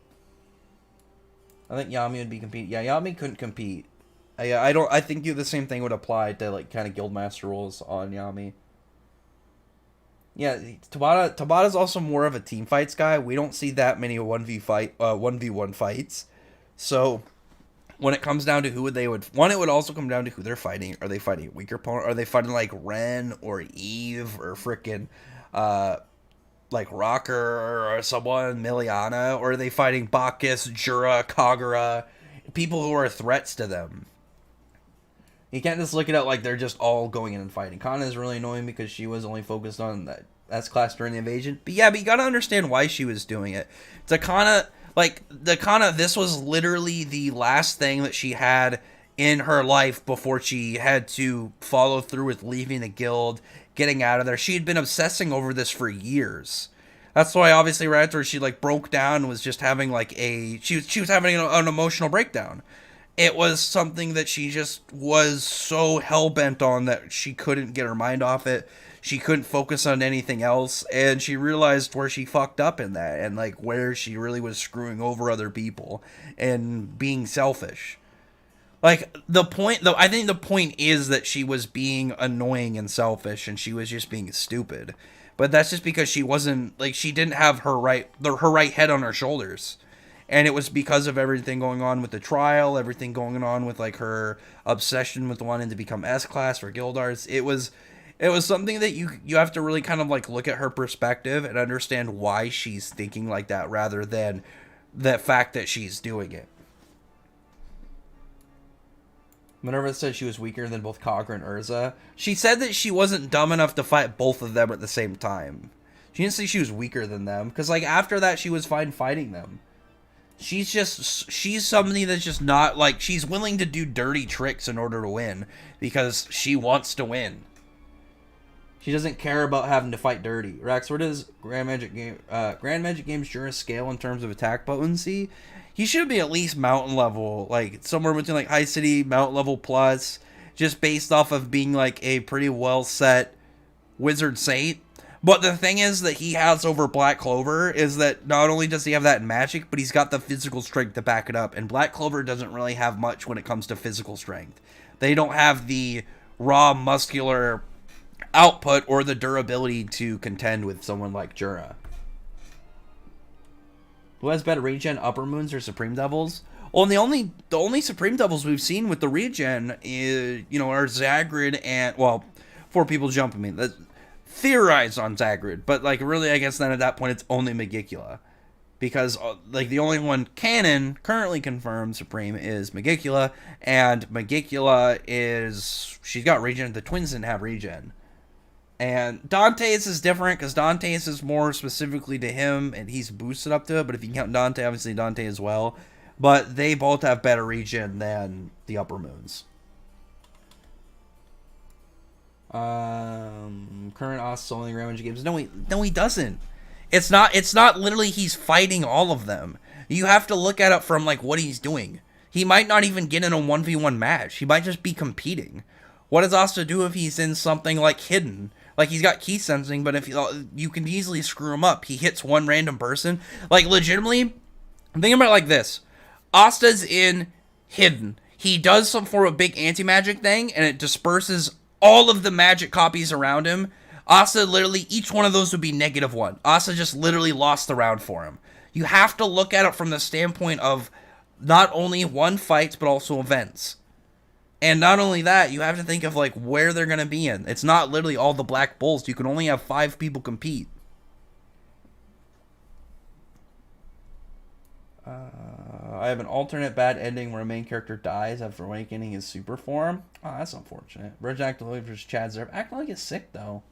I think Yami would be compete. Yeah, Yami couldn't compete. I think the same thing would apply to, like, kind of Guildmaster rules on Yami. Yeah, Tabata's also more of a team fights guy. We don't see that many 1v1 fights. So when it comes down to who they would, one, it would also come down to who they're fighting. Are they fighting a weaker opponent? Are they fighting like Ren or Eve or freaking like Rocker or someone, Miliana? Or are they fighting Bacchus, Jura, Kagura, people who are threats to them? You can't just look at it like they're just all going in and fighting. Kana is really annoying because she was only focused on that S-class during the invasion. But yeah, but you gotta understand why she was doing it. It's a Kana, like, the Kana, this was literally the last thing that she had in her life before she had to follow through with leaving the guild, getting out of there. She had been obsessing over this for years. That's why, obviously, right after she, like, broke down and was just having, like, she was having an emotional breakdown. It was something that she just was so hell-bent on that she couldn't get her mind off it. She couldn't focus on anything else, and she realized where she fucked up in that, and like where she really was screwing over other people and being selfish. Like, the point, though, I think the point is that she was being annoying and selfish, and she was just being stupid. But that's just because she wasn't, like, she didn't have her right head on her shoulders. And it was because of everything going on with the trial, everything going on with, like, her obsession with wanting to become S-class for Guildars. It was something that you have to really kind of, like, look at her perspective and understand why she's thinking like that rather than the fact that she's doing it. Minerva said she was weaker than both Kagura and Urza. She said that she wasn't dumb enough to fight both of them at the same time. She didn't say she was weaker than them, because, like, after that, she was fine fighting them. She's somebody that's just not, like, she's willing to do dirty tricks in order to win, because she wants to win. She doesn't care about having to fight dirty. Rax, where does Grand Magic Games Jura scale in terms of attack potency? He should be at least mountain level, like somewhere between like High City, mountain level plus, just based off of being like a pretty well set wizard saint. But the thing is that he has over Black Clover is that not only does he have that in magic, but he's got the physical strength to back it up. And Black Clover doesn't really have much when it comes to physical strength. They don't have the raw muscular output or the durability to contend with someone like Jura. Who has better regen, Upper Moons or Supreme Devils? Well, and the only Supreme Devils we've seen with the regen is, are Zagrid and, well, 4 people jumping me. That theorize on Zagrid, but like really, I guess then at that point it's only Magicula, because like the only one canon currently confirmed Supreme is Magicula, and Magicula she's got regen. The twins didn't have regen. And Dante's is different because Dante's is more specifically to him and he's boosted up to it. But if you count Dante, obviously Dante as well. But they both have better regen than the Upper Moons. Current Oz only Grand Magic Games. No, he doesn't. It's not literally he's fighting all of them. You have to look at it from like what he's doing. He might not even get in a 1v1 match. He might just be competing. What does Asta do if he's in something like hidden? Like, he's got key sensing, but if you can easily screw him up. He hits one random person. Like, legitimately, I'm thinking about it like this. Asta's in hidden. He does some form of big anti-magic thing, and it disperses all of the magic copies around him. Asta, literally, each one of those would be -1. Asta just literally lost the round for him. You have to look at it from the standpoint of not only one fights, but also events. And not only that, you have to think of like where they're going to be in. It's not literally all the Black Bulls. You can only have 5 people compete. I have an alternate bad ending where a main character dies after awakening his super form. Oh, that's unfortunate. Bridge actively versus Chad Zerb. Acting like it's sick though.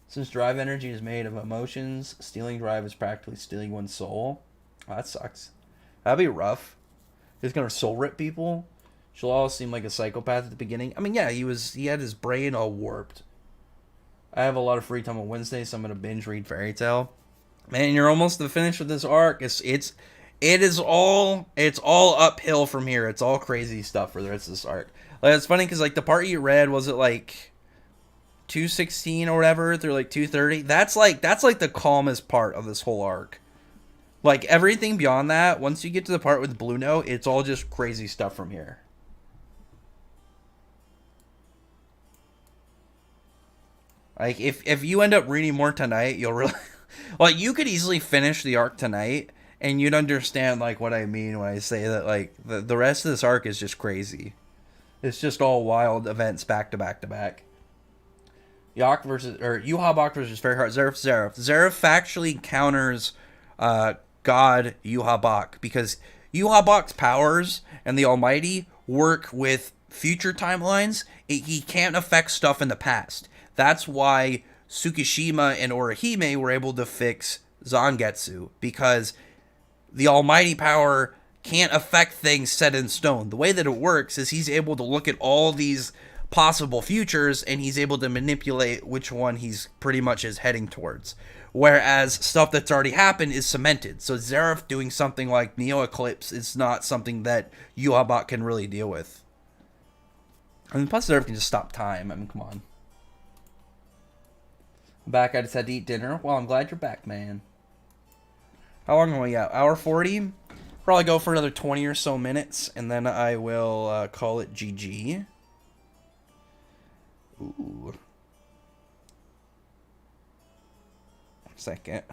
Since drive energy is made of emotions, stealing drive is practically stealing one's soul. Oh, that sucks. That'd be rough. He's gonna soul rip people. Shalal seemed like a psychopath at the beginning. I mean, yeah, he had his brain all warped. I have a lot of free time on Wednesday, so I'm gonna binge read Fairy Tail. Man, you're almost to the finish with this arc. It's all uphill from here. It's all crazy stuff for the rest of this arc. Like, it's funny because like the part you read, was it like 216 or whatever through like 230? That's like the calmest part of this whole arc. Like everything beyond that, once you get to the part with Blue Note, it's all just crazy stuff from here. Like, if you end up reading more tonight, you'll really... like, you could easily finish the arc tonight and you'd understand like what I mean when I say that like the rest of this arc is just crazy. It's just all wild events back to back to back. Yuha versus Very Hard Zeref. Zeref factually counters God Yuha because Yuha powers and the Almighty work with future timelines. He can't affect stuff in the past. That's why Tsukishima and Orihime were able to fix Zangetsu, because the Almighty power can't affect things set in stone. The way that it works is he's able to look at all these possible futures and he's able to manipulate which one he's pretty much is heading towards. Whereas stuff that's already happened is cemented. So Zeref doing something like Neo Eclipse is not something that Yuhabak can really deal with. I mean, plus Zeref can just stop time. I mean, come on. I'm back. I just had to eat dinner. Well, I'm glad you're back, man. How long are we at? Hour 40? Probably go for another 20 or so minutes, and then I will call it GG. Ooh. Second.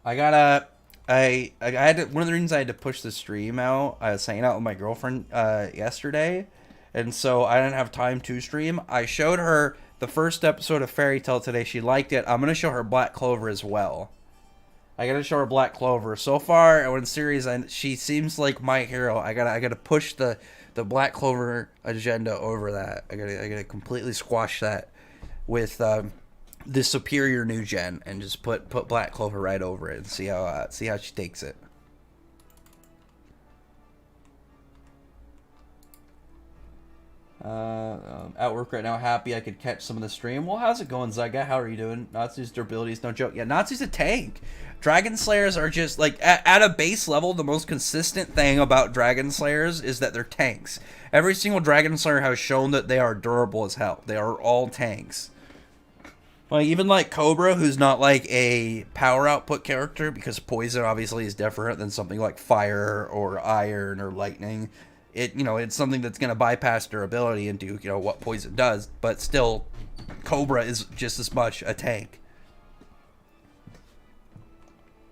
I had to, one of the reasons I had to push the stream out, I was hanging out with my girlfriend yesterday, and so I didn't have time to stream. I showed her the first episode of Fairy Tail today. She liked it. I'm gonna show her Black Clover as well. I gotta show her Black Clover. So far, in series, she seems like my hero. I gotta push the Black Clover agenda over that. I gotta completely squash that with the superior new gen and just put Black Clover right over it and see how she takes it. At work right now, happy I could catch some of the stream. Well, how's it going, Zyga? How are you doing? Natsu's durability is no joke. Yeah, Natsu's a tank. Dragon Slayers are just, like, at a base level, the most consistent thing about Dragon Slayers is that they're tanks. Every single Dragon Slayer has shown that they are durable as hell. They are all tanks. Like, even, like, Cobra, who's not, like, a power output character, because poison, obviously, is different than something like fire or iron or lightning. It's something that's going to bypass durability and do, what poison does, but still, Cobra is just as much a tank.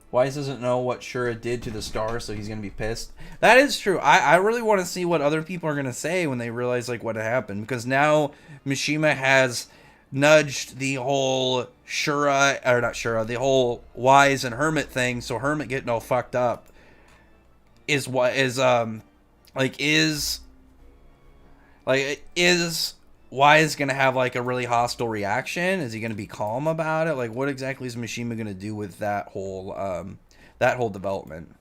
Wise doesn't know what Shura did to the star, so he's going to be pissed. That is true. I really want to see what other people are going to say when they realize, like, what happened, because now Mishima has nudged the whole the whole Wise and Hermit thing, so Hermit getting all fucked up is Wise gonna have like a really hostile reaction? Is he gonna be calm about it? Like, what exactly is Mishima gonna do with that whole development?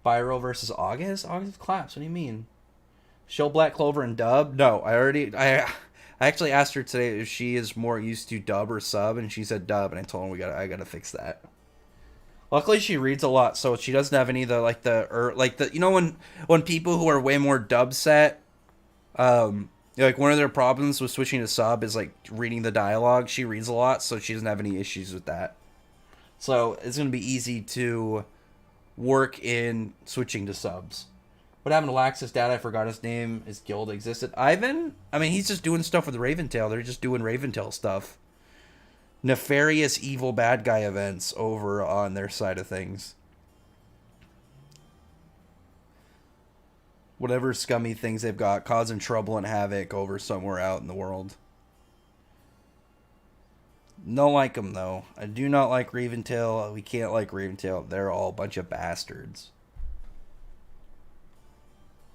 Pyro versus August? August claps. What do you mean? Show Black Clover and dub? No, I actually asked her today if she is more used to dub or sub, and she said dub, and I told her I gotta fix that. Luckily, she reads a lot, so she doesn't have any of the when people who are way more dub set, like one of their problems with switching to sub is like reading the dialogue. She reads a lot, so she doesn't have any issues with that. So it's gonna be easy to work in switching to subs. What happened to Lax's dad? I forgot his name. His guild existed. Ivan? I mean, he's just doing stuff with Raventail. They're just doing Raventail stuff. Nefarious evil bad guy events over on their side of things. Whatever scummy things they've got causing trouble and havoc over somewhere out in the world. Don't like them, though. I do not like Raventail. We can't like Raventail. They're all a bunch of bastards.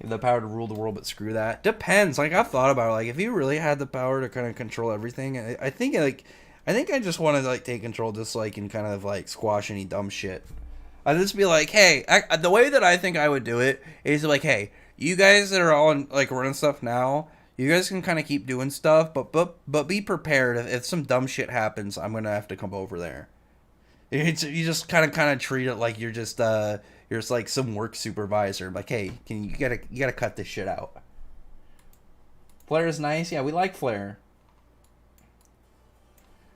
You have the power to rule the world, but screw that. Depends. Like, I've thought about it. Like, if you really had the power to kind of control everything, I think I just want to, like, take control just, like, and kind of, like, squash any dumb shit. I'd just be like, hey, the way that I think I would do it is, like, hey, you guys that are all, like, running stuff now, you guys can kind of keep doing stuff, but be prepared. If some dumb shit happens, I'm going to have to come over there. You just kind of treat it like you're just like some work supervisor. Like, hey, you gotta cut this shit out. Flare is nice. Yeah, we like Flare.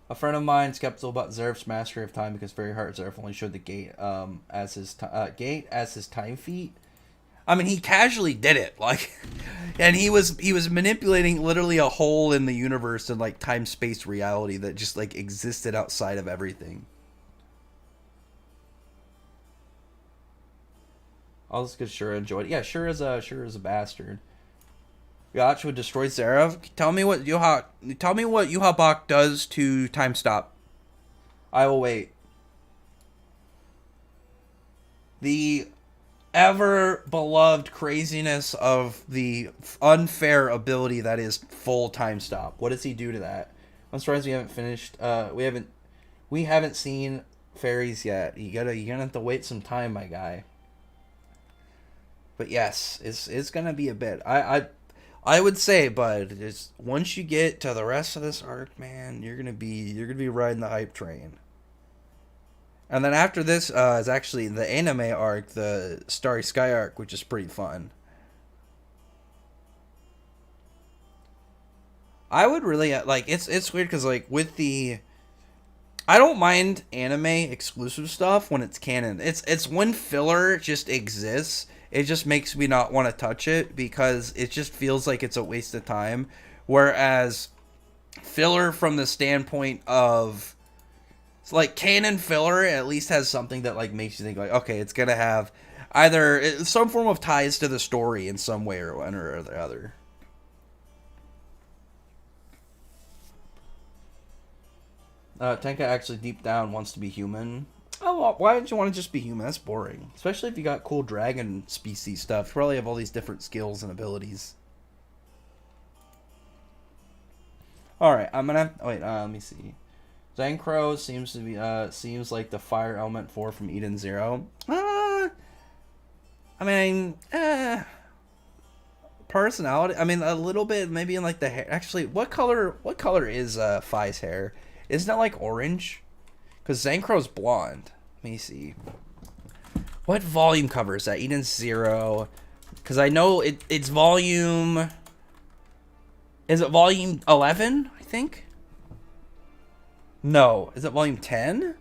A friend of mine skeptical about Zerf's mastery of time because Very Hard Zerf only showed the gate as his time feat. I mean, he casually did it, like, and he was manipulating literally a hole in the universe and like time space reality that just like existed outside of everything. All this because Shura enjoyed it. Yeah, Shura's a bastard. Yacht would destroy Zera. Tell me what Yuha does to time stop. I will wait. The ever beloved craziness of the unfair ability that is full time stop. What does he do to that? I'm surprised we haven't finished. We haven't seen fairies yet. You're gonna have to wait some time, my guy. But yes, it's gonna be a bit. I would say, but it's, once you get to the rest of this arc, man, you're gonna be riding the hype train. And then after this is actually the anime arc, the Starry Sky arc, which is pretty fun. I would really like it's weird because like with the I don't mind anime exclusive stuff when it's canon. It's when filler just exists. It just makes me not want to touch it because it just feels like it's a waste of time. Whereas filler from the standpoint of like canon filler at least has something that like makes you think like, okay, it's gonna have either some form of ties to the story in some way or one or the other. Tenka actually deep down wants to be human. Oh, well, why don't you want to just be human? That's boring. Especially if you got cool dragon species stuff. You probably have all these different skills and abilities. Alright, I'm gonna have, wait, let me see. Zenkro seems like the fire element 4 from Eden Zero. I mean, personality. I mean, a little bit, maybe in like the hair. Actually, what color is Phi's hair? Isn't that like orange? Because Zenkro's blonde. Let me see. What volume cover is that? Eden Zero. Because I know it's volume. Is it volume 11? I think. No, is it volume 10?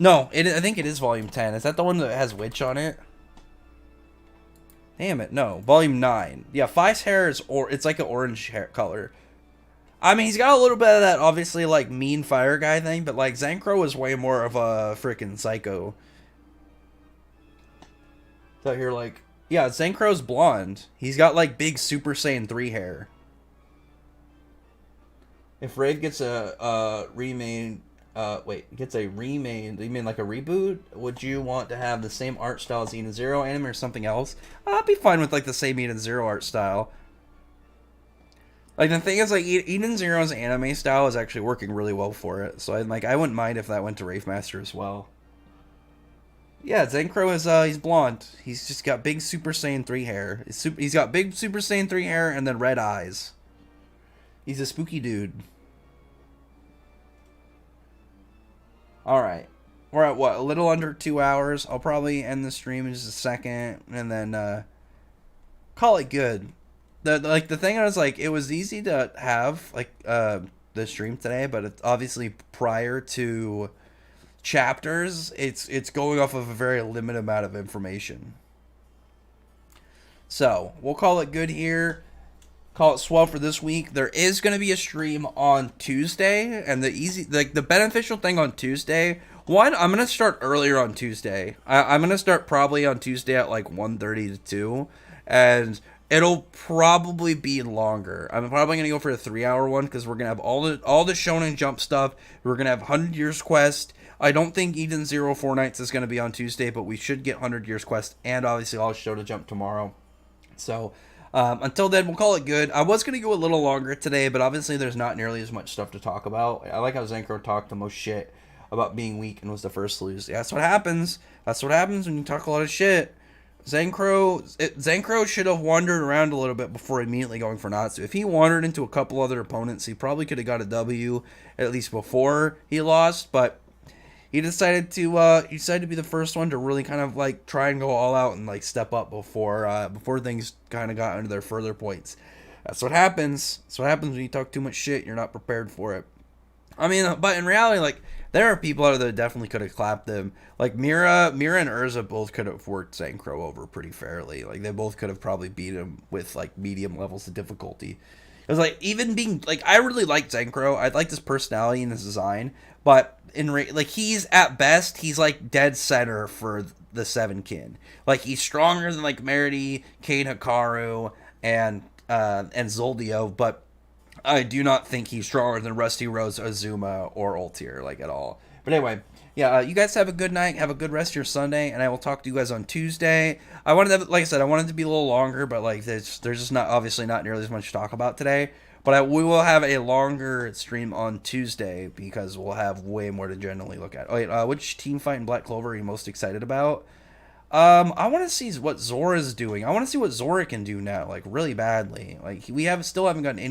No, I think it is volume 10. Is that the one that has Witch on it? Damn it, no. Volume 9. Yeah, Phi's hair is, it's like an orange hair color. I mean, he's got a little bit of that, obviously, like, mean fire guy thing, but, like, Zenkro is way more of a freaking psycho. So here, like, yeah, Zenkro's blonde. He's got, like, big Super Saiyan 3 hair. If Raid gets a remade, gets a remade, you mean like a reboot? Would you want to have the same art style as Eden Zero anime or something else? I'd be fine with like the same Eden Zero art style. Like the thing is, like Eden Zero's anime style is actually working really well for it, so I wouldn't mind if that went to Wraith Master as well. Yeah, Zenkro is he's blonde. He's just got big Super Saiyan 3 hair. He's got big Super Saiyan 3 hair and then red eyes. He's a spooky dude. Alright. We're at what? A little under 2 hours. I'll probably end the stream in just a second and then call it good. The thing is, like, it was easy to have like the stream today, but it's obviously prior to chapters, it's going off of a very limited amount of information. So we'll call it good here. Call it swell for this week. There is going to be a stream on Tuesday, and the beneficial thing on Tuesday, one, I'm going to start earlier on Tuesday. I'm going to start probably on Tuesday at like 1:30 to 2, and it'll probably be longer. I'm probably going to go for a 3-hour one because we're going to have all the Shonen Jump stuff. We're going to have 100 Years Quest. I don't think Eden Zero 4 Nights is going to be on Tuesday, but we should get 100 Years Quest, and obviously all Shonen Jump tomorrow. So until then, we'll call it good. I was going to go a little longer today, but obviously there's not nearly as much stuff to talk about. I like how Zenkro talked the most shit about being weak and was the first to lose. Yeah, that's what happens. That's what happens when you talk a lot of shit. Zenkro should have wandered around a little bit before immediately going for Natsu. If he wandered into a couple other opponents, he probably could have got a W at least before he lost, but he decided to be the first one to really kind of like try and go all out and like step up before things kind of got into their further points. That's what happens. That's what happens when you talk too much shit. You're not prepared for it. I mean, but in reality, like, there are people out there that definitely could have clapped them. Like Mira and Urza both could have worked Zankro over pretty fairly. Like they both could have probably beat him with like medium levels of difficulty. It was like even being like I really liked Zankro. I liked his personality and his design, but like he's at best he's like dead center for the Seven Kin. Like he's stronger than like Merity, Kane Hikaru, and Zoldio, but I do not think he's stronger than Rusty Rose, Azuma, or Ultier, like, at all. But anyway, yeah, you guys have a good night. Have a good rest of your Sunday, and I will talk to you guys on Tuesday. I wanted to, like I said, I wanted to be a little longer, but, like, there's just not, obviously not nearly as much to talk about today. But we will have a longer stream on Tuesday, because we'll have way more to generally look at. Oh, wait, which team fight in Black Clover are you most excited about? I want to see what Zora's doing. I want to see what Zora can do now, like, really badly. Like, still haven't gotten any